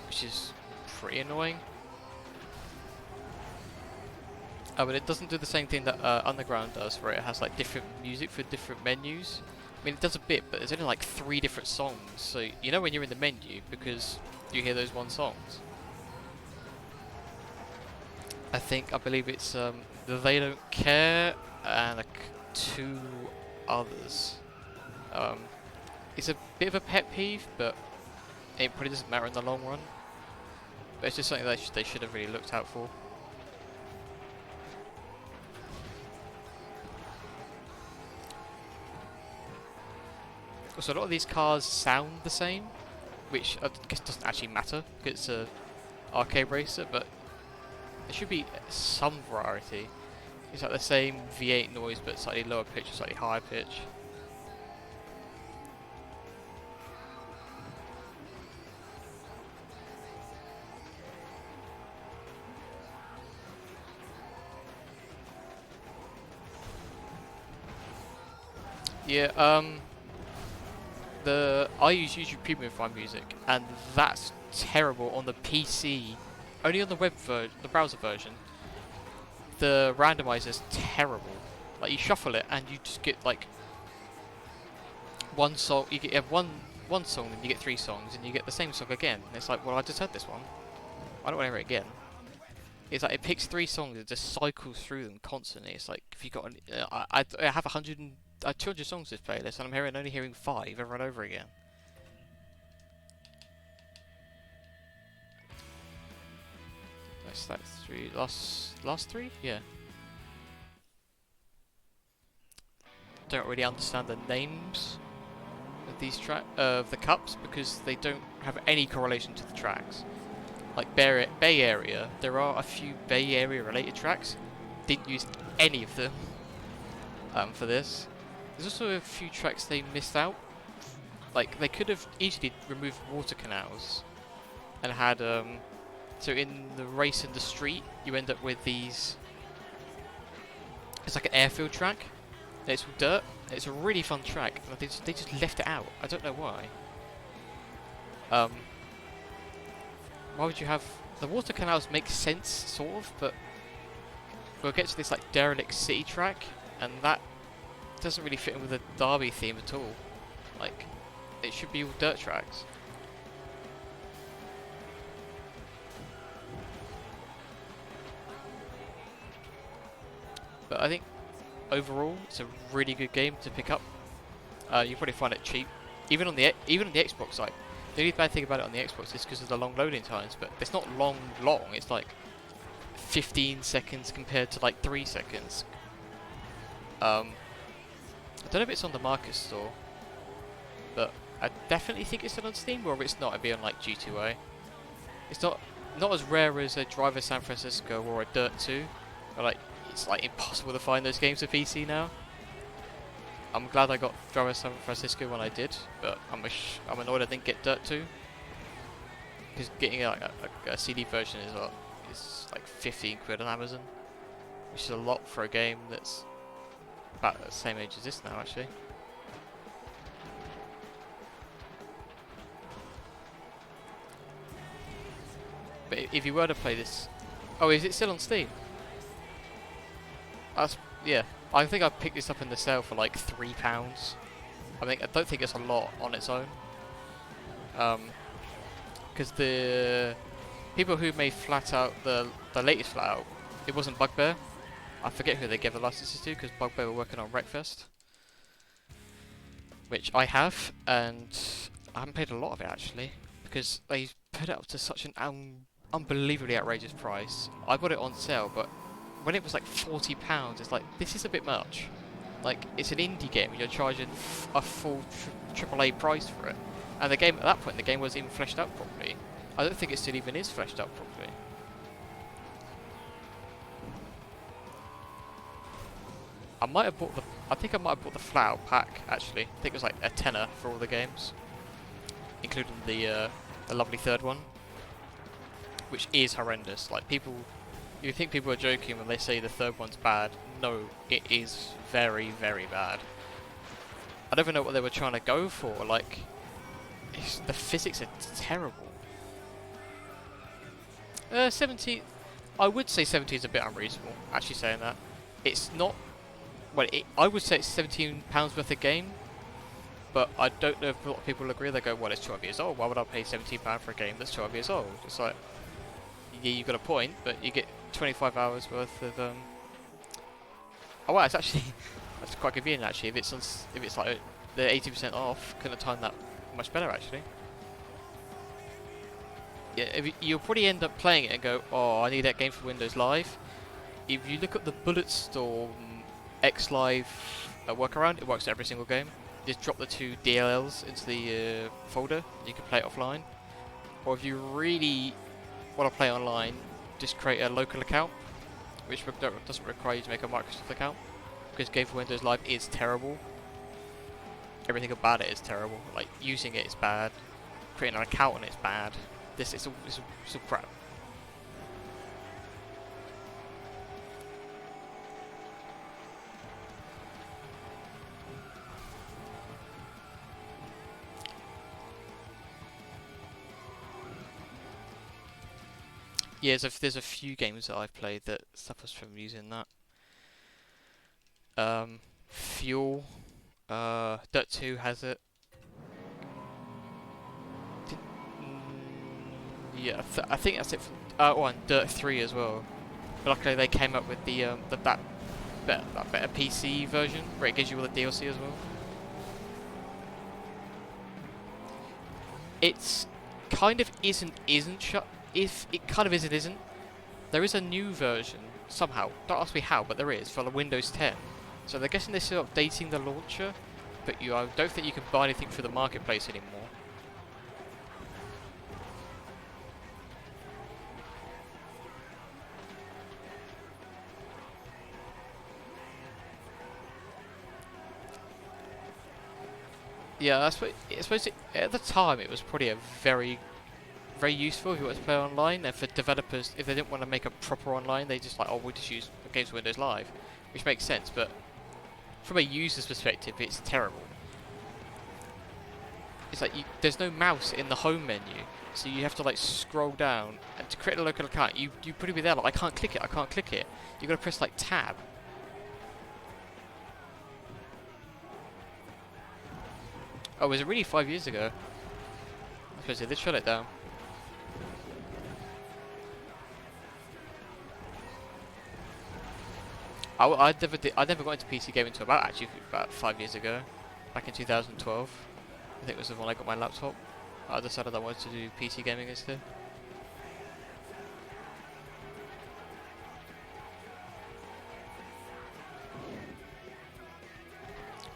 which is pretty annoying. But it doesn't do the same thing that Underground does, where it has like different music for different menus. I mean, it does a bit, but there's only like 3 different songs, so you know when you're in the menu because you hear those one songs. I believe it's They Don't Care and 2 others. It's a bit of a pet peeve, but it probably doesn't matter in the long run. But it's just something that they should have really looked out for. So a lot of these cars sound the same, which I guess doesn't actually matter because it's a arcade racer, but there should be some variety. It's like the same V8 noise but slightly lower pitch or slightly higher pitch. Yeah, I use YouTube Premium for my music, and that's terrible on the PC. Only on the the browser version. The randomizer is terrible. Like you shuffle it, and you just get like one song. You have one song, and you get 3 songs, and you get the same song again. And it's like, well, I just heard this one. I don't want to hear it again. It's like it picks 3 songs and just cycles through them constantly. It's like if you got, I have 200 songs this playlist, and I'm only hearing 5 over and over again. That's 3. Last 3? Yeah. Don't really understand the names of these of the cups because they don't have any correlation to the tracks. Like Bay Area, there are a few Bay Area related tracks. Didn't use any of them for this. There's also a few tracks they missed out. Like they could have easily removed water canals and had so in the race in the street you end up with these. It's like an airfield track. It's all dirt. It's a really fun track. And they just left it out. I don't know why. Why would you have the water canals? Make sense, sort of, but we'll get to this like derelict city track, and that doesn't really fit in with the Derby theme at all. Like, it should be all dirt tracks. But I think overall, it's a really good game to pick up. You probably find it cheap, even on the Xbox side. The only bad thing about it on the Xbox is because of the long loading times, but it's not long. It's like 15 seconds compared to like 3 seconds. I don't know if it's on the Market Store, but I definitely think it's on Steam, or if it's not, it'd be on like G2A. It's not as rare as a Driver San Francisco or a Dirt 2, but like it's like impossible to find those games for PC now. I'm glad I got Driver San Francisco when I did, but I'm annoyed I didn't get Dirt 2, because getting a CD version is like 15 quid on Amazon, which is a lot for a game that's about the same age as this now, actually. But if you were to play this, oh, is it still on Steam? Yeah. I think I picked this up in the sale for like £3. I don't think it's a lot on its own. Because the people who made FlatOut, the latest FlatOut, it wasn't Bugbear. I forget who they gave the licenses to, because Bugbear were working on Wreckfest, which I have, and I haven't paid a lot of it actually, because they put it up to such an unbelievably outrageous price. I got it on sale, but when it was like £40, it's like, this is a bit much. Like, it's an indie game and you're charging a full AAA price for it. And the game, at that point, the game wasn't even fleshed out properly. I don't think it still even is fleshed out properly. I think I might have bought the FlatOut pack, actually. I think it was like a tenner for all the games, including the lovely third one, which is horrendous. Like, you think people are joking when they say the third one's bad. No, it is very, very bad. I don't even know what they were trying to go for. Like, the physics are terrible. 17. I would say 17 is a bit unreasonable. Actually, saying that, it's not. Well, I would say it's £17 worth of game, but I don't know if a lot of people agree. They go, well, it's 12 years old. Why would I pay £17 for a game that's 12 years old? It's like, yeah, you've got a point, but you get 25 hours worth of oh wow, it's actually that's quite convenient actually. If it's like the 80% off, couldn't have timed that much better actually. Yeah, you'll probably end up playing it and go, oh, I need that game for Windows Live. If you look at the Bulletstorm X Live workaround, it works for every single game. Just drop the 2 DLLs into the folder, you can play it offline. Or if you really want to play online, just create a local account, which doesn't require you to make a Microsoft account, because Game for Windows Live is terrible. Everything about it is terrible. Like, using it is bad, creating an account on it is bad. It's all crap. Yeah, there's a few games that I've played that suffers from using that. Fuel, Dirt 2 has it. Yeah, I think that's it. And Dirt 3 as well. But luckily they came up with the better PC version where it gives you all the DLC as well. It's kind of isn't shut. If it kind of isn't. There is a new version somehow. Don't ask me how, but there is for the Windows 10. So they're guessing they're still updating the launcher, but I don't think you can buy anything through the marketplace anymore. Yeah, I suppose at the time it was probably a very useful if you want to play online, and for developers, if they didn't want to make a proper online, they just like, oh, we just use Games for Windows Live, which makes sense, but from a user's perspective, it's terrible. It's like, there's no mouse in the home menu, so you have to like scroll down, and to create a local account, you put it there, like, I can't click it, you gotta press like tab. Oh, was it really 5 years ago? I suppose they did shut it down. I never got into PC gaming until about 5 years ago, back in 2012. I think it was when I got my laptop. I decided I wanted to do PC gaming instead.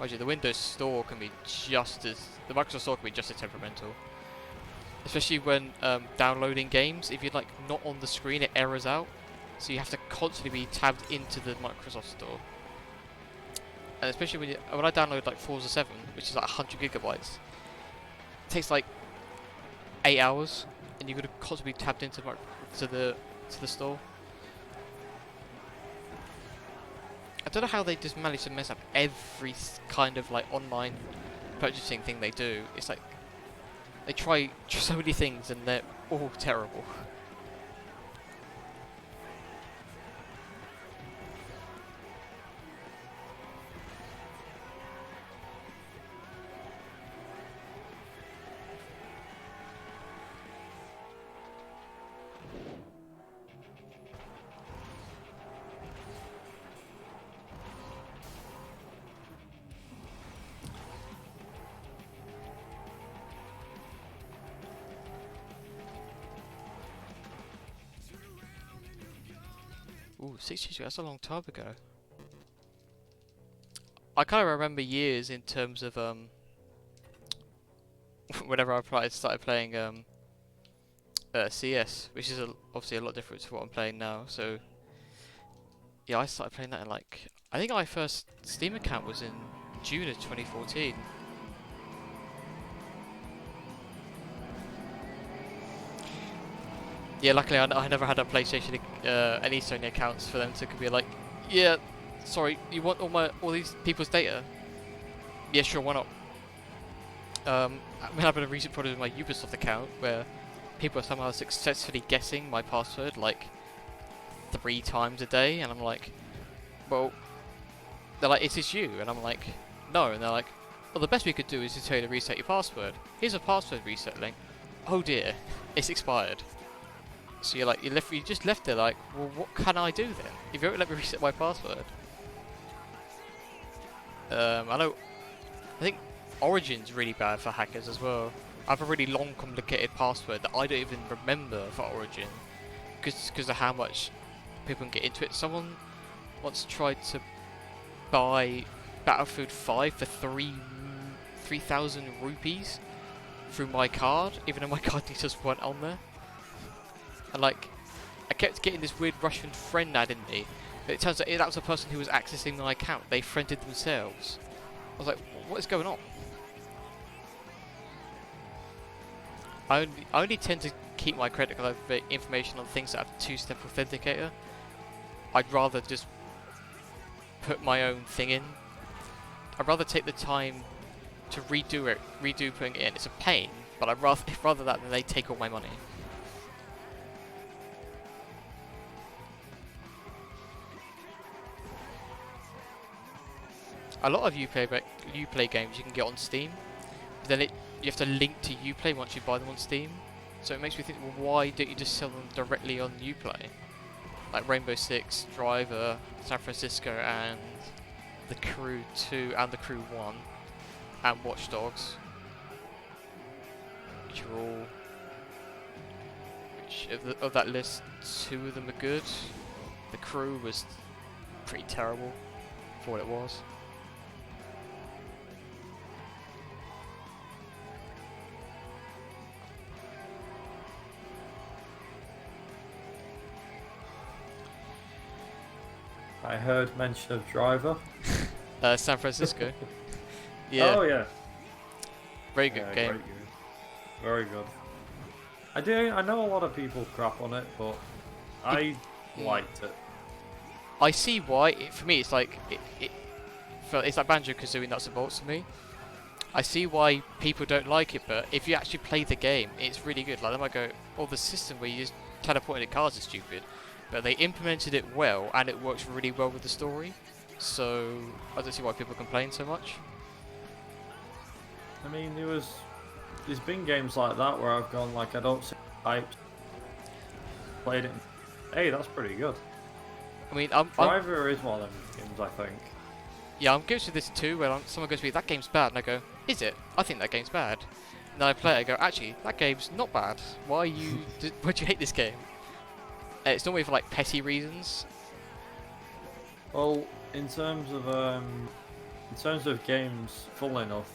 Actually, the Windows Store can be the Microsoft Store can be just as temperamental. Especially when downloading games, if you're like not on the screen, it errors out. So you have to constantly be tabbed into the Microsoft Store. And especially when I download like Forza 7, which is like 100 gigabytes, it takes like 8 hours, and you've got to constantly be tabbed into the store. I don't know how they just manage to mess up every kind of like online purchasing thing they do. It's like they try so many things and they're all terrible. Ooh, 6 years ago, that's a long time ago. I kind of remember years in terms of, whenever I started playing, CS, which is obviously a lot different to what I'm playing now, so, yeah, I started playing that in like, I think my first Steam account was in June of 2014. Yeah, luckily I never had a PlayStation, any Sony accounts for them to be like, yeah, sorry, you want all these people's data? Yeah, sure, why not? I'm having a recent problem with my Ubisoft account where people are somehow successfully guessing my password like 3 times a day, and I'm like, well, they're like, is this you? And I'm like, no, and they're like, well, the best we could do is to tell you to reset your password. Here's a password reset link. Oh dear, it's expired. So you're like, you just left there like, well, what can I do then? If you don't let me reset my password. I think Origin's really bad for hackers as well. I have a really long, complicated password that I don't even remember for Origin, because of how much people can get into it. Someone once tried to buy Battlefield 5 for 3,000 rupees through my card, even though my card details weren't on there. And like, I kept getting this weird Russian friend adding me, but it turns out that was a person who was accessing my account. They friended themselves. I was like, what is going on? I only tend to keep my credit card information on things that have 2-step authenticator. I'd rather just put my own thing in. I'd rather take the time to redo putting it in. It's a pain, but I'd rather that than they take all my money. A lot of Uplay games you can get on Steam, but then you have to link to Uplay once you buy them on Steam. So it makes me think, well, why don't you just sell them directly on Uplay? like Rainbow Six, Driver, San Francisco, and The Crew 2 and The Crew 1, and Watch Dogs, which are all, which of that list, 2 of them are good. The Crew was pretty terrible for what it was. I heard mention of Driver. San Francisco. Yeah. Oh yeah. Very good game. Great game. Very good. I know a lot of people crap on it, but I liked it. I see why. For me, it's like it's like Banjo-Kazooie nuts and bolts for me. I see why people don't like it, but if you actually play the game, it's really good. Like they might go, "Oh, the system where you just teleporting at cars is stupid," but they implemented it well, and it works really well with the story. So I don't see why people complain so much. I mean, there's been games like that where I've gone like I don't see hype. Played it. Hey, that's pretty good. I mean, Driver is one of them games, I think. Yeah, I'm guilty of this too, where someone goes to me, "That game's bad," and I go, "Is it? I think that game's bad." And then I play it and go, "Actually, that game's not bad. Why do you hate this game?" It's normally for like petty reasons. Well, in terms of games, funnily enough,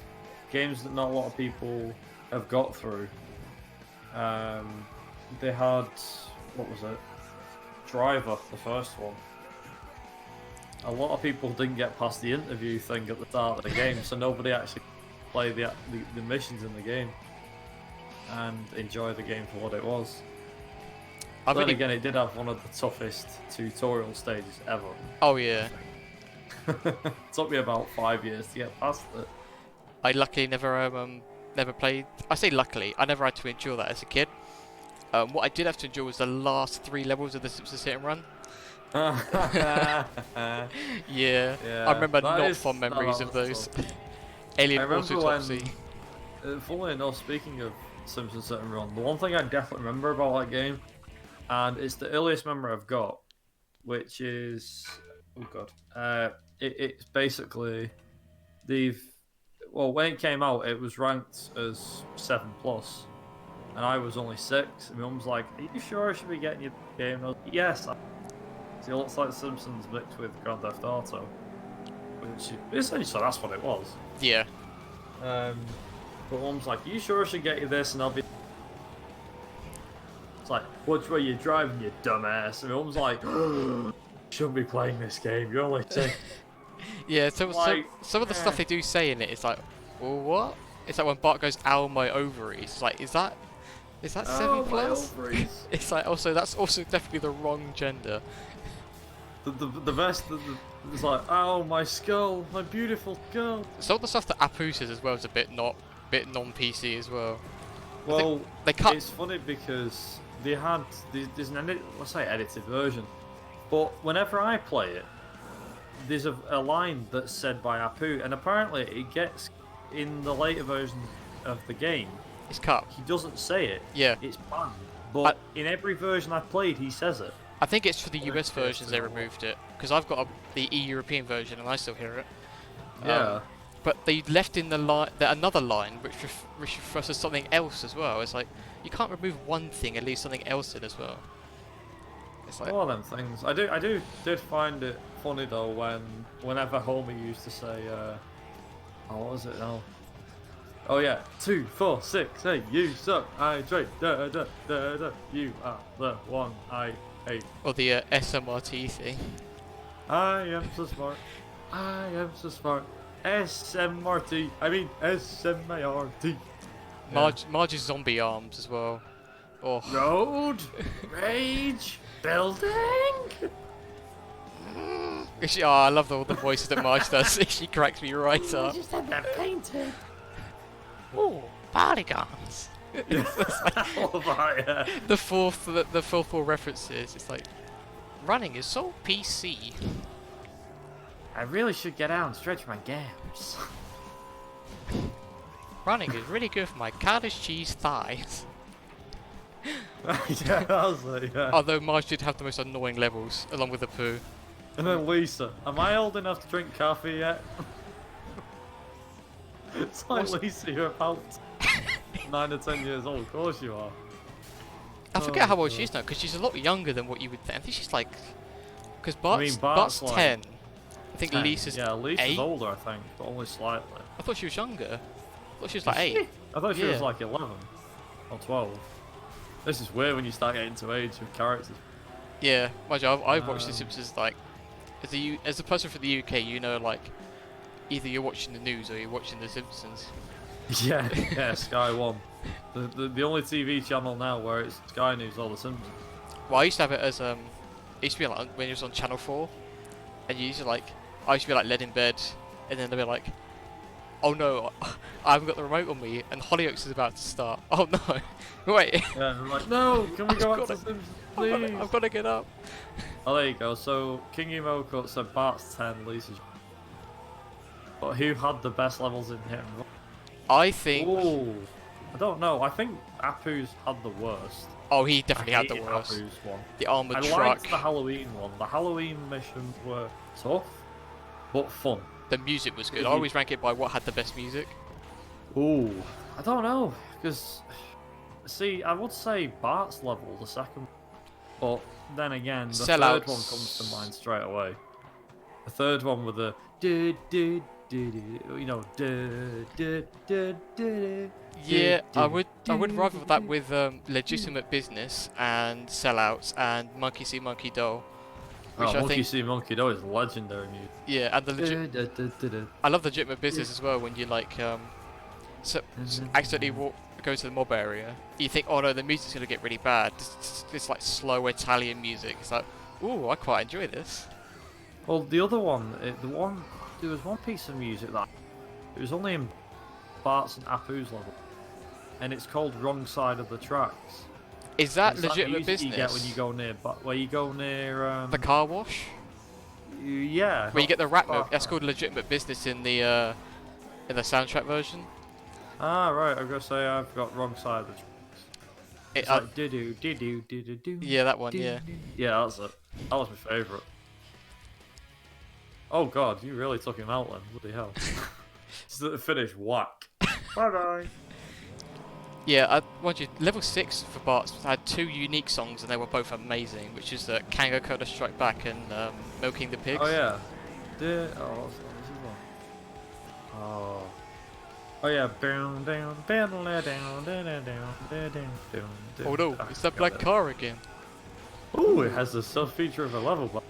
games that not a lot of people have got through. They had, what was it? Driver, the first one. A lot of people didn't get past the interview thing at the start of the game, so nobody actually played the missions in the game and enjoy the game for what it was. Then again, it did have one of the toughest tutorial stages ever. Oh yeah. Took me about 5 years to get past it. I luckily never played. I say luckily, I never had to endure that as a kid. What I did have to endure was the last 3 levels of the Simpsons Hit and Run. Yeah, I remember not fond memories of those. Alien Autopsy. Funnily enough, speaking of Simpsons Hit and Run, the one thing I definitely remember about that game, and it's the earliest memory I've got, which is, oh god, it's basically when it came out, it was ranked as 7+, and I was only 6. And my mum was like, "Are you sure I should be getting you the game?" And I was like, "Yes." So it looks like Simpsons mixed with Grand Theft Auto, which essentially that's what it was. Yeah. But Mum's like, "You sure I should get you this?" And I'll be. It's like, "Which way you driving, you dumbass?" And Mum's like, "Shouldn't be playing this game. You're only 10." Yeah. So some of the stuff they do say in it is like, well, what? It's like when Bart goes, "Ow, my ovaries." It's like, is that 7+? It's like that's also definitely the wrong gender. The best, it's like, "Oh, my skull, my beautiful skull." Some of the stuff that Apu says as well is a bit non-PC as well. Well, they cut. It's funny because there's an let's say edited version, but whenever I play it, there's a line that's said by Apu, and apparently it gets in the later version of the game. It's cut. He doesn't say it. Yeah. It's banned. But in every version I've played, he says it. I think it's for the US versions they removed it, because I've got the European version and I still hear it. Yeah. But they left in another line which refers to something else as well. It's like, you can't remove one thing and leave something else in as well. It's like all them things. I did find it funny though whenever Homer used to say, what was it now? Oh yeah, 2, 4, 6, 8, you suck, I trade, da da da da, you are the one I hate. Or the SMRT thing. I am so smart, I am so smart, SMRT, I mean SMART. Marge's zombie arms as well. Oh. Road, rage, building. I love all the voices that Marge does. She cracks me right up. I just had that painted. Oh, polygons. The fourth wall references. It's like, running is so PC. I really should get out and stretch my gams. Running is really good for my cottage cheese thighs. Yeah, that's it, yeah. Although Marge did have the most annoying levels, along with the poo. And then Lisa, am I old enough to drink coffee yet? It's like, Lisa, you're about 9 or 10 years old. Of course you are. I forget how old God. she is now, because she's a lot younger than what you would think. I think she's like... Because Bart's Bart's like 10. I think 10. Lisa's Yeah, Lisa's 8. older, I think, but only slightly. I thought she was younger. I thought she was like Is 8. she? I thought she was Yeah. like 11 or 12. This is weird when you start getting to age with characters. Yeah, mind you, I've watched The Simpsons like... As a person from the UK, you know, like... Either you're watching the news or you're watching The Simpsons. Yeah, yeah, Sky One. The only TV channel now where it's Sky News or The Simpsons. Well, I used to have it as it used to be like when it was on Channel 4, and you used to like I used to be like led in bed, and then they'd be like, "Oh no, I haven't got the remote on me, and Hollyoaks is about to start." Oh no, wait, Yeah, I'm like, no, can we go back to The Simpsons, please? I've got to get up. Oh, there you go. So King Emo said Bart's 10, Lisa's. But who had the best levels in him? I think. Ooh, I don't know. I think Apu's had the worst. Oh, he definitely had the hated worst. Apu's one. The armored I truck. liked the Halloween one. The Halloween missions were tough, but fun. The music was good. I always rank it by what had the best music. Ooh, I don't know, because see, I would say Bart's level, the second, but then again, the third one comes to mind straight away. The third one with the you know, Yeah, I would rather that with Legitimate Business and Sellouts and Monkey See Monkey Do. Which I Monkey think, See Monkey Do is legendary music. yeah, and I love the Legitimate Business as well when you like accidentally go to the mob area. You think, oh no, the music's gonna get really bad. It's like slow Italian music. It's like, ooh, I quite enjoy this. Well, the other one, there was one piece of music that it was only in Bart's and Apu's level, and it's called "Wrong Side of the Tracks." Is that It's Legitimate music Business? you get when you go near, where you go near the car wash? Yeah. Where you get the rap milk. That's called Legitimate Business in the soundtrack version. Ah, right. I'm gonna say I've got "Wrong Side of the Tracks." It's like do. Yeah, that one. Yeah. Yeah, that's it. That was my favourite. Oh god, you really took him out then. Bloody hell. Just at the finish, whack. Bye bye. Yeah, mind you, level 6 for Bart's had 2 unique songs and they were both amazing, which is Kango Coda Strike Back and Milking the Pigs. Oh yeah. What's this one? Oh. Oh yeah. Oh no, it's that black car again. Ooh, it has the sub-feature of a level bar.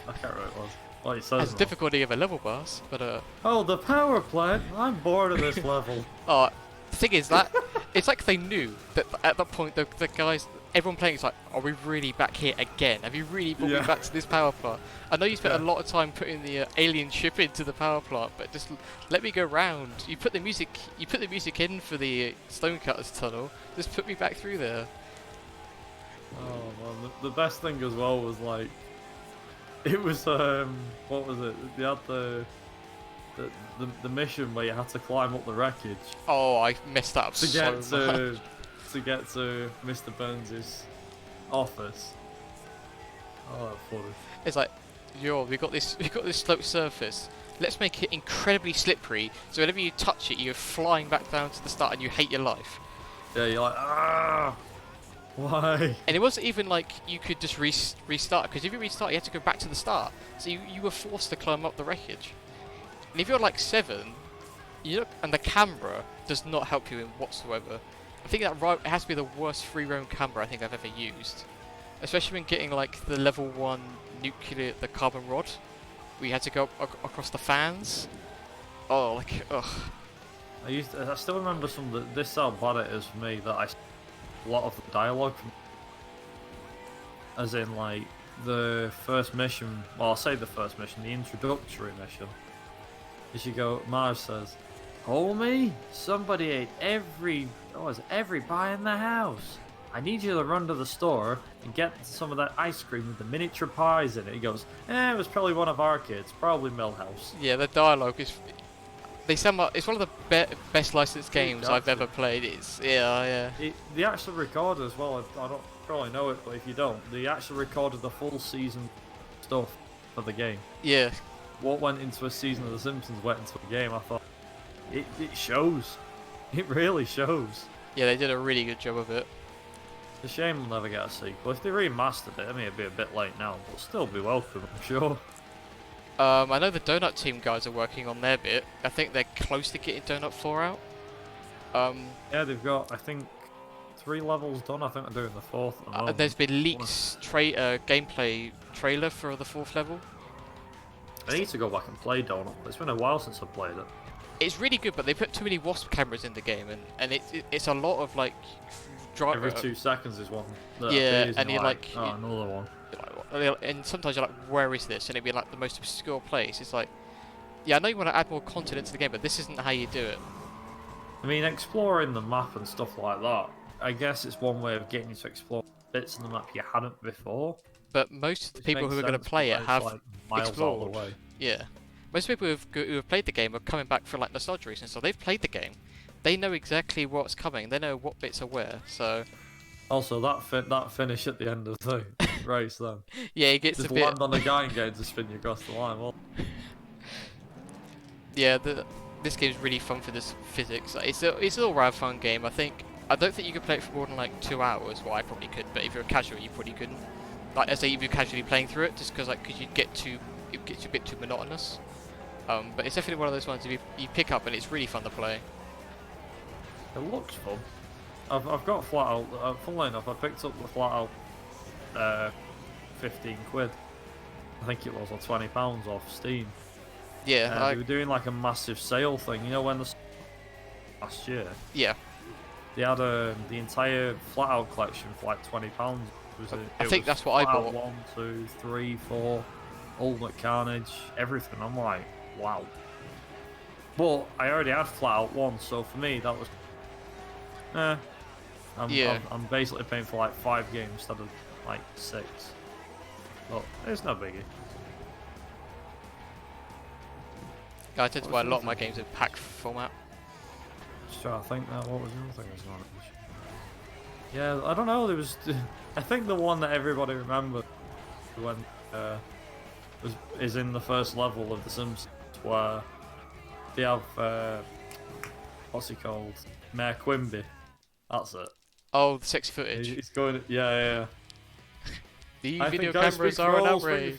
I can't remember what it was. Well, it says Has the difficulty of a level boss, but Oh, the power plant! I'm bored of this level. oh, the thing is that it's like they knew that at that point the guys, everyone playing is like, are we really back here again? Have you really brought me back to this power plant? I know you spent a lot of time putting the alien ship into the power plant, but just let me go round. You put the music in for the Stonecutters tunnel. Just put me back through there. Oh man, the best thing as well was like, it was what was it? They had the mission where you had to climb up the wreckage. Oh, I messed that up to so get much. to get to Mr. Burns' office. Oh, that's funny. It's like, we got this sloped surface. Let's make it incredibly slippery, so whenever you touch it, you're flying back down to the start, and you hate your life. Yeah, you're like, ah, why? And it wasn't even like you could just restart, because if you restart, you had to go back to the start. So you were forced to climb up the wreckage. And if you're like 7, you look, and the camera does not help you in whatsoever. I think that it has to be the worst free roam camera I think I've ever used. Especially when getting like the level 1 the carbon rod, where you had to go across the fans. Oh, like, ugh. I still remember some of this how bad it is for me that a lot of the dialogue from, as in like the first mission, well I'll say the first mission, the introductory mission, is you go, Marge says, "Homie, somebody ate every pie in the house. I need you to run to the store and get some of that ice cream with the miniature pies in it." He goes, it was probably one of our kids, probably Millhouse. Yeah, the dialogue is... They sum up. It's one of the best licensed games I've ever played. It's yeah. They actually recorded as well. I don't probably know it, but if you don't, they actually recorded the full season stuff for the game. Yeah. What went into a season of The Simpsons went into a game. I thought it shows. It really shows. Yeah, they did a really good job of it. It's a shame we'll never get a sequel. If they remastered it, I mean, it'd be a bit late now, but still be welcome, I'm sure. I know the Donut Team guys are working on their bit. I think they're close to getting Donut 4 out. Yeah, they've got, I think, 3 levels done. I think they're doing the 4th at the moment. There's been leaked gameplay trailer for the 4th level. I need to go back and play Donut. It's been a while since I've played it. It's really good, but they put too many Wasp cameras in the game, and it's a lot of like... Every 2 seconds is one. Yeah, and you're like... oh, another one. And sometimes you're like, where is this? And it'd be like the most obscure place. It's like, yeah, I know you want to add more content into the game, but this isn't how you do it. I mean, exploring the map and stuff like that, I guess it's one way of getting you to explore bits in the map you hadn't before. But most of the people who are going to play it have like miles explored. out of the way. Yeah. Most people who have played the game are coming back for like nostalgia reasons, so they've played the game. They know exactly what's coming. They know what bits are where, so... Also, that finish at the end of the race, then. Yeah, he gets just a bit... land on the guy and get to spin you across the line. Well... Yeah, this game's really fun for this physics. It's an all-round fun game. I don't think you could play it for more than like 2 hours. Well, I probably could, but if you're a casual, you probably couldn't. Like, I say, if you're casually playing through it, just because it gets you a bit too monotonous. But it's definitely one of those ones you pick up and it's really fun to play. It looks fun. I've got FlatOut. Funnily enough, I picked up the FlatOut 15 quid. I think it was, or £20 off Steam. Yeah, they were doing like a massive sale thing. You know when last year? Yeah. They had the entire FlatOut collection for like £20. I think that's what I bought. 1, 2, 3, 4, Ultimate Carnage, everything. I'm like, wow. But I already had FlatOut 1, so for me that was... I'm basically paying for like 5 games instead of like 6. But it's no biggie. I tend to buy a lot of my games in pack format. Just trying to think now, what was the other thing was on it? Yeah, I don't know, there was... I think the one that everybody remembered when is in the first level of The Simpsons, where they have what's he called? Mayor Quimby. That's it. Oh, the sexy footage. He's going, yeah. The video cameras are an outrage.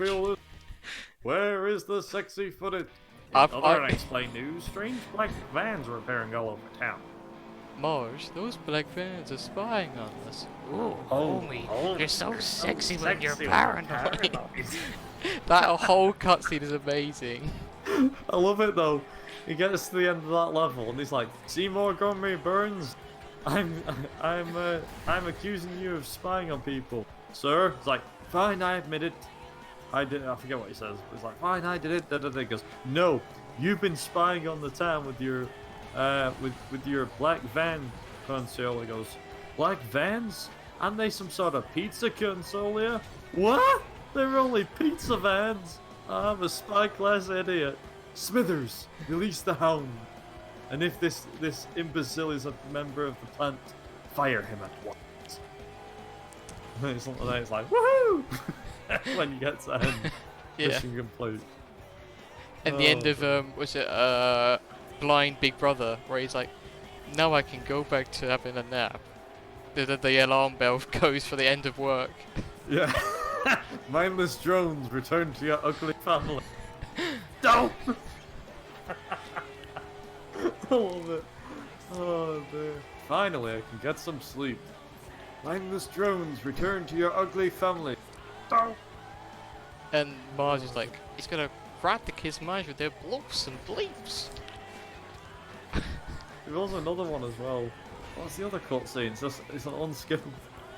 Where is the sexy footage? I've unexplained news, strange black vans are appearing all over town. Marge, those black vans are spying on us. Ooh, oh, you're so sexy when you're paranoid. That whole cutscene is amazing. I love it though. He gets to the end of that level and he's like, Seymour Montgomery Burns, I'm accusing you of spying on people, sir. It's like, fine, I admit it. I forget what he says. It's like, fine, I did it. He goes, no, you've been spying on the town with your black van console. He goes, black vans? Aren't they some sort of pizza console? What? They're only pizza vans. I'm a spy class idiot. Smithers, release the hound. And if this imbecile is a member of the plant, fire him at once. And something like that. It's like, woohoo! When you get to the end, mission complete. And the end of was it Blind Big Brother, where he's like, now I can go back to having a nap. The alarm bell goes for the end of work. Yeah. Mindless drones, return to your ugly family. Don't. I love it. Oh dear. Finally, I can get some sleep. Mindless drones, return to your ugly family. Don't. And Mars is like, he's gonna rat the kids' minds with their bloops and bleeps. There's also another one as well. What's the other cutscene? It's an unskippable.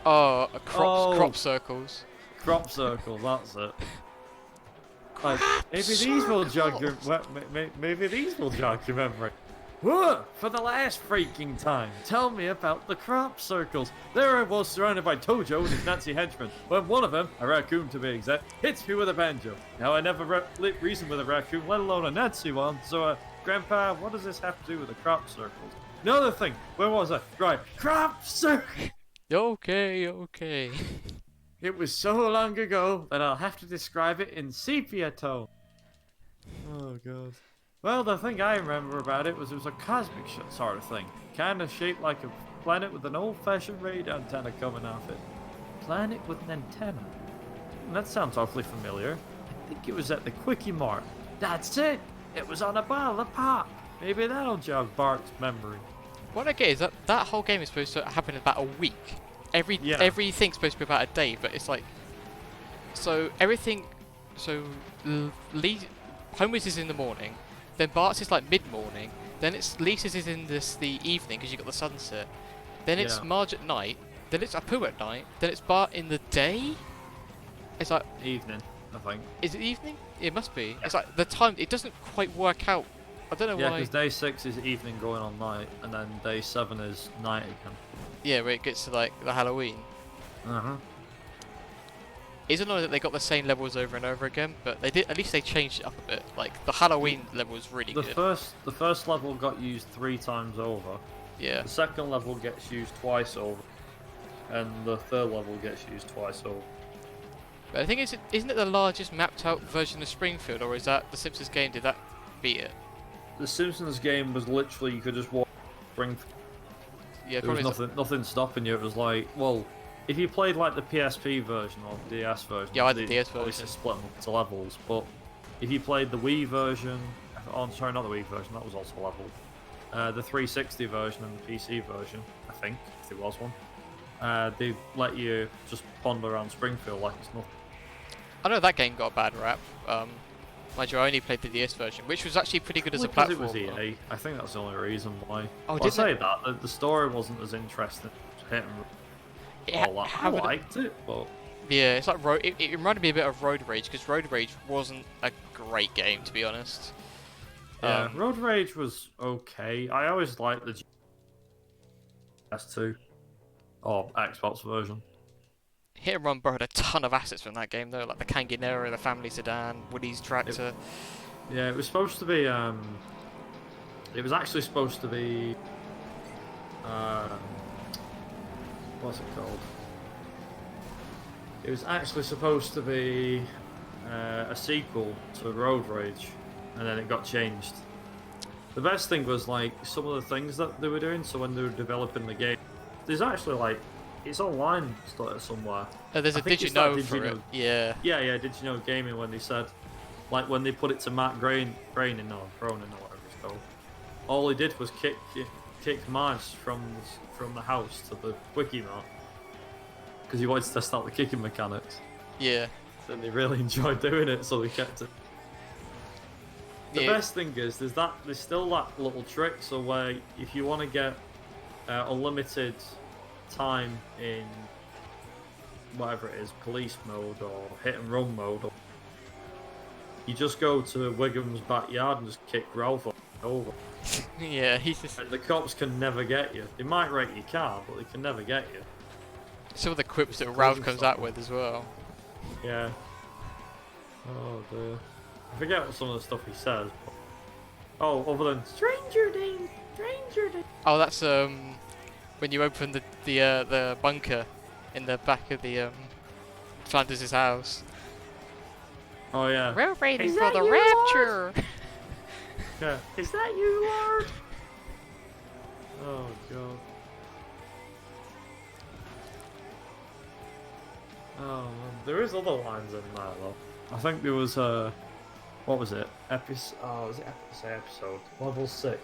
Oh, crop circles. Crop circles, that's it. Like, maybe these will jog your memory. Whoa! For the last freaking time, tell me about the crop circles. There I was surrounded by Tojo and his Nazi henchmen, when one of them, a raccoon to be exact, hits me with a banjo. Now I never reasoned with a raccoon, let alone a Nazi one, so Grandpa, what does this have to do with the crop circles? Another thing, where was I? Right, crop circle! Okay. It was so long ago that I'll have to describe it in sepia tone. Oh, God. Well, the thing I remember about it was a cosmic sort of thing. Kind of shaped like a planet with an old-fashioned radar antenna coming off it. Planet with an antenna? That sounds awfully familiar. I think it was at the Quickie Mart. That's it! It was on a bottle of pop. Maybe that'll jog Bart's memory. What I get is that whole game is supposed to happen in about a week. Everything's supposed to be about a day, but it's like... So, everything... So, Homer's is in the morning, then Bart's is like mid-morning, then Lisa's is in the evening because you got the sunset, then it's Marge at night, then it's Apu at night, then it's Bart in the day? It's like... Evening, I think. Is it evening? It must be. It's like the time, it doesn't quite work out. I don't know why. Yeah, because day 6 is evening going on night, and then day 7 is night again. Yeah, where it gets to like the Halloween. Uh-huh. It's annoying that they got the same levels over and over again, but they did. At least they changed it up a bit. Like the Halloween level was really good. The first level got used 3 times over. Yeah. The second level gets used twice over, and the third level gets used twice over. But I think isn't it the largest mapped out version of Springfield, or is that the Simpsons game? Did that beat it? The Simpsons game was literally you could just walk Springfield. Yeah, there was nothing stopping you. It was like, well, if you played like the PSP version or the DS version, yeah, I had the DS version. Obviously split them up into levels. But if you played the Wii version, oh, sorry, not the Wii version, that was also a level. The 360 version and the PC version, I think, if there was one, they let you just wander around Springfield like it's nothing. I know that game got a bad rap. Mind you, I only played the DS version, which was actually pretty good as a platform. It was EA. I think that's the only reason why. Oh, well, I say that the story wasn't as interesting. I liked it, but yeah, it's like it reminded me a bit of Road Rage because Road Rage wasn't a great game, to be honest. Yeah, Road Rage was okay. I always liked the PS2 or Xbox version. Hit and Run borrowed a ton of assets from that game, though, like the Kanginera, the family sedan, Woody's tractor. Yeah, it was supposed to be. It was actually supposed to be. What's it called? It was actually supposed to be a sequel to Road Rage, and then it got changed. The best thing was like some of the things that they were doing. So when they were developing the game, there's actually like. It's online somewhere. There's a Did You Know for it. Yeah. Yeah. Did You Know Gaming when they said, like when they put it to Matt Cronin or whatever it's called. All he did was kick Marge from the house to the Quickie Mart because he wanted to test out the kicking mechanics. Yeah. And they really enjoyed doing it, so they kept it. The best thing is there's still that little trick. So where if you want to get unlimited time in whatever it is, police mode or hit and run mode, or you just go to Wiggum's backyard and just kick Ralph over. Yeah, he's just... And the cops can never get you. They might wreck your car, but they can never get you. Some of the quips that Ralph comes out with as well. Yeah. Oh dear. I forget what some of the stuff he says. But... Oh, other than Stranger Danger. Oh, that's when you open the bunker in the back of the Flanders' house. Oh yeah. We're waiting for the rapture. Yeah. Is that you, Lord? Oh god. Oh man, there is other lines in that though. I think there was what was it? Was it episode? Level 6.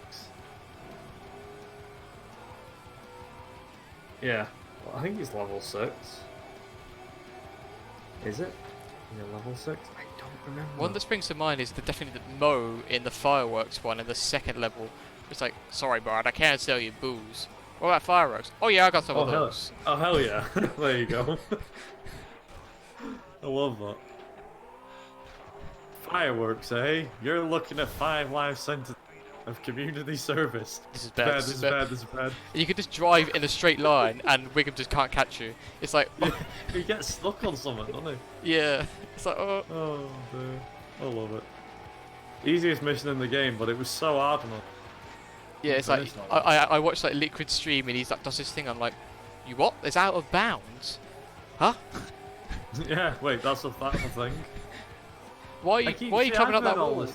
Yeah, well, I think it's level 6. Is it? Yeah, level 6? I don't remember. One that springs to mind is definitely the Mo in the fireworks one in the second level. It's like, sorry Bart, I can't sell you booze. What about fireworks? Oh yeah, I got some of those. Oh hell yeah, there you go. I love that. Fireworks, eh? You're looking at 5 life sentences of community service. This is bad. This is bad. You can just drive in a straight line and Wiggum just can't catch you. It's like... He gets stuck on something, doesn't he? Yeah. It's like, oh... Oh, dear. I love it. Easiest mission in the game, but it was so hard. And Yeah, it's like I watched like Liquid stream and he's like does this thing. I'm like, you what? It's out of bounds, huh? yeah, wait, that's a thing. Why are you coming up that wall?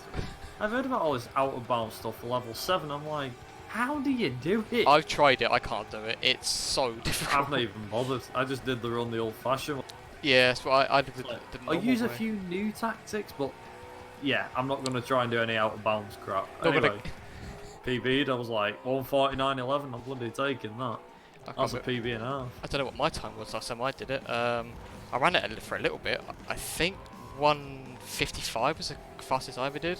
I've heard about all this out of bounds stuff for level 7. I'm like, how do you do it? I've tried it. I can't do it. It's so difficult. I've not even bothered. I just did the run the old-fashioned way. Yeah, that's what I did. I use a few new tactics, but yeah, I'm not going to try and do any out of bounds crap. Anyway, PB'd. I was like 1:49.11. I'm bloody taking that. That's a PB and a half. I don't know what my time was last time I did it. I ran it for a little bit. I think 1:55 was the fastest I ever did.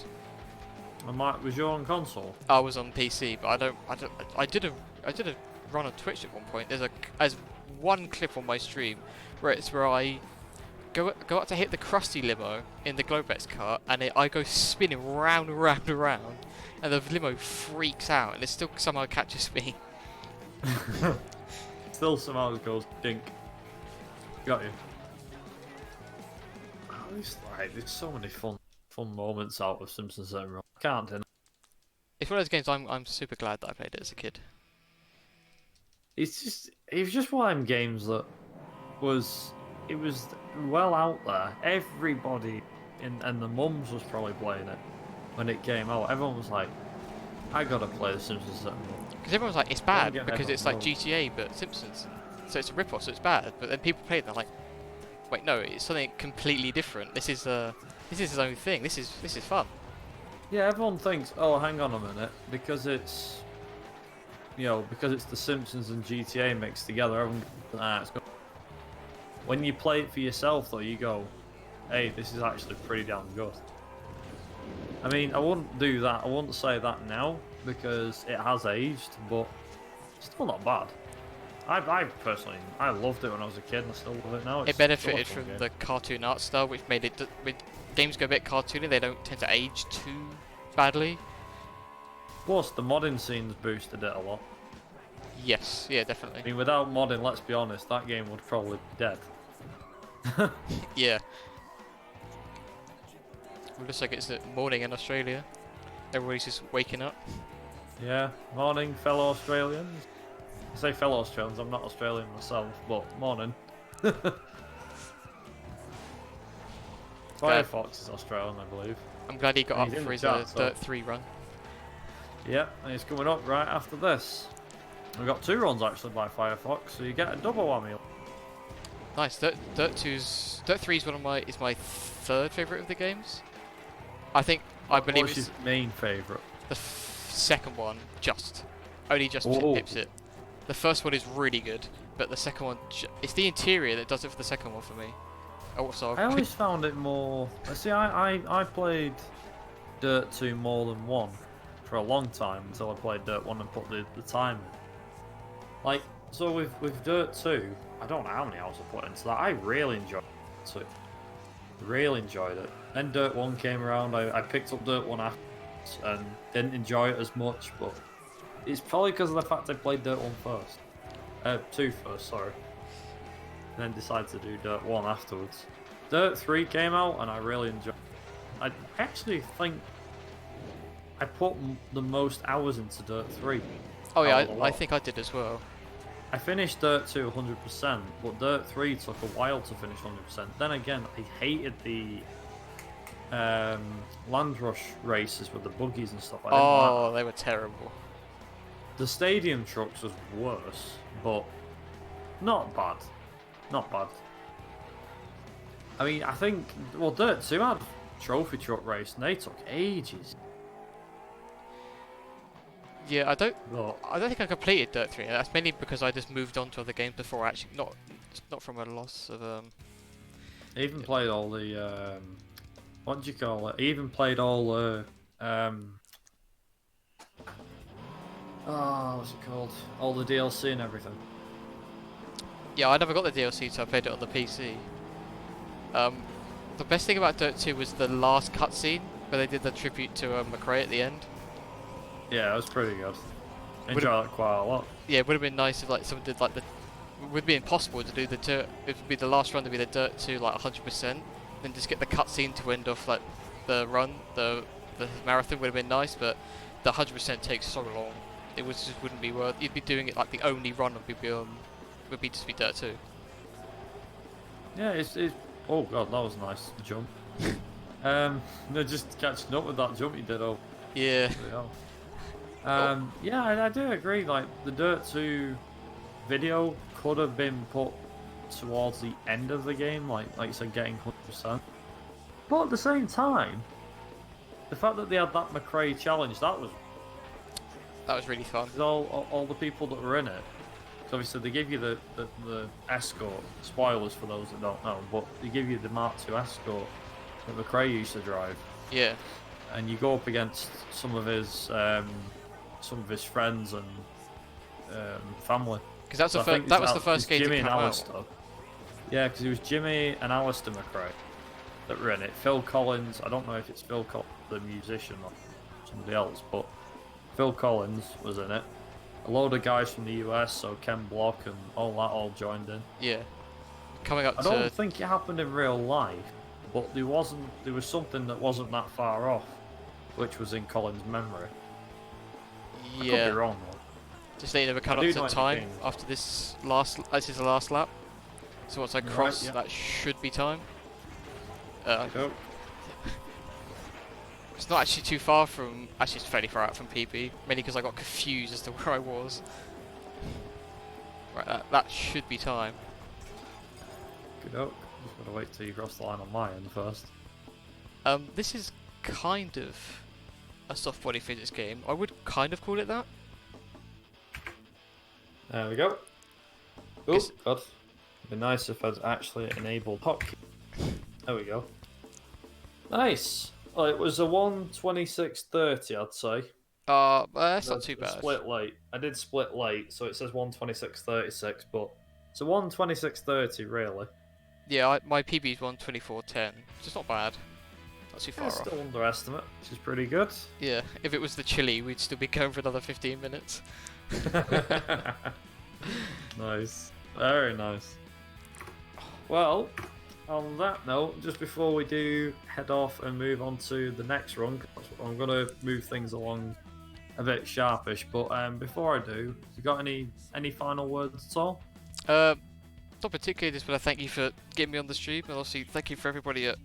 Was you on console? I was on PC, but I did a run on Twitch at one point. There's one clip on my stream where I go up to hit the Krusty limo in the Globex car, and I go spinning round and round and round, and the limo freaks out, and it still somehow catches me. Still somehow goes dink. Got you. At least, like, there's so many fun moments out of Simpsons and Rock. I can't deny. It's one of those games I'm super glad that I played it as a kid. It was just one of them games that was well out there. Everybody and the mums was probably playing it when it came out. Everyone was like, I gotta play the Simpsons. Because everyone's like, it's bad because it's like GTA but Simpsons, so it's a rip-off, so it's bad. But then people play it and they're like, wait, no, it's something completely different. This is his own thing. This is fun. Yeah, everyone thinks, oh, hang on a minute, because it's the Simpsons and GTA mixed together. Everyone goes, it's good. When you play it for yourself, though, you go, hey, this is actually pretty damn good. I mean, I wouldn't do that. I wouldn't say that now because it has aged, but it's still not bad. I personally, I loved it when I was a kid, and I still love it now. It benefited from the cartoon art style, which made it. When games go a bit cartoony, they don't tend to age too badly. Plus, the modding scenes boosted it a lot. Yes, yeah, definitely. I mean, without modding, let's be honest, that game would probably be dead. Yeah. It looks like it's the morning in Australia. Everybody's just waking up. Yeah, morning, fellow Australians. I say fellow Australians, I'm not Australian myself, but morning. Firefox is Australian, I believe. I'm glad he got up for his Dirt 3 run. Yep, and he's coming up right after this. We've got 2 runs actually by Firefox, so you get a double whammy. Nice. Dirt 3 is my 3rd favourite of the games. I believe it's his main favourite. The second one only just pips it. The first one is really good, but the second one, it's the interior that does it for the second one for me. Also, I always found it more. See, I played Dirt 2 more than 1 for a long time until I played Dirt 1 and put the time in. Like, so with Dirt 2, I don't know how many hours I put into that. I really enjoyed it too. Really enjoyed it. Then Dirt 1 came around, I picked up Dirt 1 after and didn't enjoy it as much, but it's probably because of the fact I played Dirt 1 first. 2 first, sorry. And then decided to do Dirt 1 afterwards. Dirt 3 came out and I really enjoyed it. I actually think I put the most hours into Dirt 3. Oh yeah, I think I did as well. I finished Dirt 2 100%, but Dirt 3 took a while to finish 100%. Then again, I hated the Land Rush races with the buggies and stuff. They were terrible. The stadium trucks was worse, but not bad. Not bad. I mean, I think, well, Dirt 2 had trophy truck race, and they took ages. Yeah, I don't think I completed Dirt 3. That's mainly because I just moved on to other games before. Actually, not from a loss of I even played all the what do you call it? I even played all the what's it called? All the DLC and everything. Yeah, I never got the DLC, so I played it on the PC. The best thing about Dirt 2 was the last cutscene where they did the tribute to McRae at the end. Yeah, it was pretty good. Enjoyed that quite a lot. Yeah, it would have been nice if like someone did like it would be impossible to do the Dirt. It would be the last run to be the Dirt 2 like 100%. Then just get the cutscene to end off like the run, the the marathon would have been nice, but the 100% takes so long. It just wouldn't be worth. You'd be doing it like the only run would be just be Dirt 2. Yeah, it's oh god, that was a nice jump. No, just catching up with that jump you did. Oh, Yeah. Yeah, I do agree. Like the Dirt 2 video could have been put towards the end of the game, like you said, getting 100%. But at the same time, the fact that they had that McRae challenge, that was really fun. all the people that were in it. So obviously they give you the escort. Spoilers for those that don't know, but they give you the Mark II escort that McRae used to drive. Yeah. And you go up against some of his friends and family. Because that was the first game Jimmy to and come Alistair. out. Yeah, because it was Jimmy and Alistair McRae that were in it. Phil Collins, I don't know if it's Phil Collins, the musician, or somebody else, but Phil Collins was in it. A load of guys from the US, so Ken Block and all joined in. Yeah. Coming up I don't think it happened in real life, but there was something that wasn't that far off, which was in Collins' memory. I could be wrong though. Just they never cut up to time after this is the last lap. So once I cross, that should be time. It's not actually too far from. Actually, it's fairly far out from PB, mainly because I got confused as to where I was. Right, that should be time. Good up. Just gotta wait till you cross the line on my end first. This is kind of a soft body physics game. I would kind of call it that. There we go. Oh god. It'd be nice if I'd actually enabled hotkey. There we go. Nice. Well, it was a 1:26:30, I'd say. That's not too bad. Split late. I did split late, so it says 1:26:36, but it's a 1:26:30 really. Yeah, my PB is 1:24:10, which is not bad. Not too far off. Still underestimate, which is pretty good. Yeah, if it was the Chile, we'd still be going for another 15 minutes. Nice. Very nice. Well, on that note, just before we do head off and move on to the next run, I'm going to move things along a bit sharpish, but before I do, have you got any final words at all? Not particularly, just want to thank you for getting me on the stream, and obviously thank you for everybody at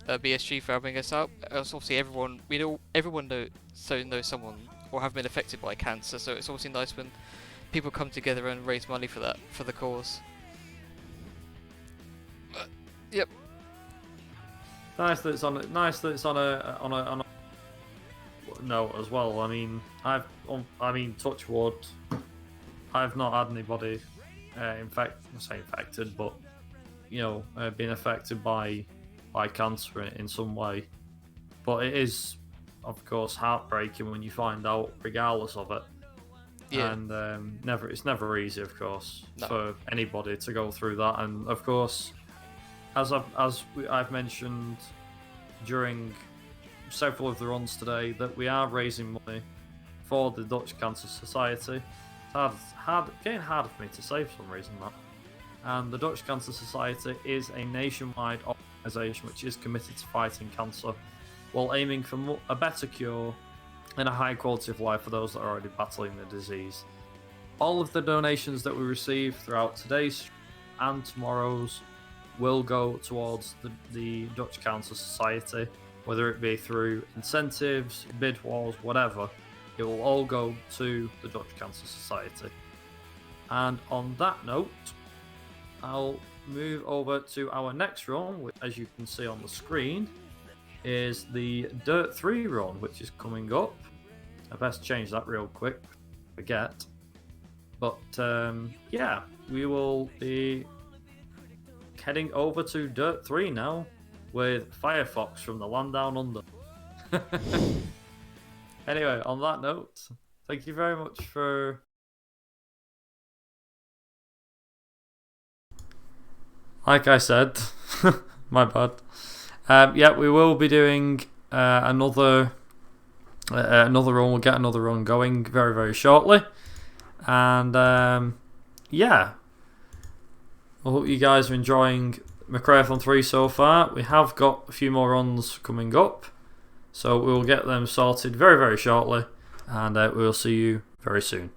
BSG for having us out. Obviously everyone knows someone or have been affected by cancer, so it's obviously nice when people come together and raise money for the cause. Yep. Nice that it's on a note as well. I mean, touch wood. I've not had anybody infected, but been affected by cancer in some way. But it is, of course, heartbreaking when you find out, regardless of it. Yeah. And it's never easy, of course, for anybody to go through that. And of course, as I've mentioned during several of the runs today, that we are raising money for the Dutch Cancer Society. It's getting harder for me to say for some reason that. And the Dutch Cancer Society is a nationwide organisation which is committed to fighting cancer, while aiming for a better cure and a high quality of life for those that are already battling the disease. All of the donations that we receive throughout today's and tomorrow's will go towards the Dutch Cancer Society, whether it be through incentives, bid wars, whatever. It will all go to the Dutch Cancer Society. And on that note, I'll move over to our next run, which, as you can see on the screen, is the Dirt 3 run, which is coming up. I best change that real quick, forget. But yeah, we will be heading over to Dirt 3 now with Firefox from the land down under. Anyway, on that note, thank you very much for... Like I said, my bad. Yeah, we will be doing another run. We'll get another run going very, very shortly. And yeah, I hope you guys are enjoying McRaeathon 3 so far. We have got a few more runs coming up, so we'll get them sorted very, very shortly, and we'll see you very soon.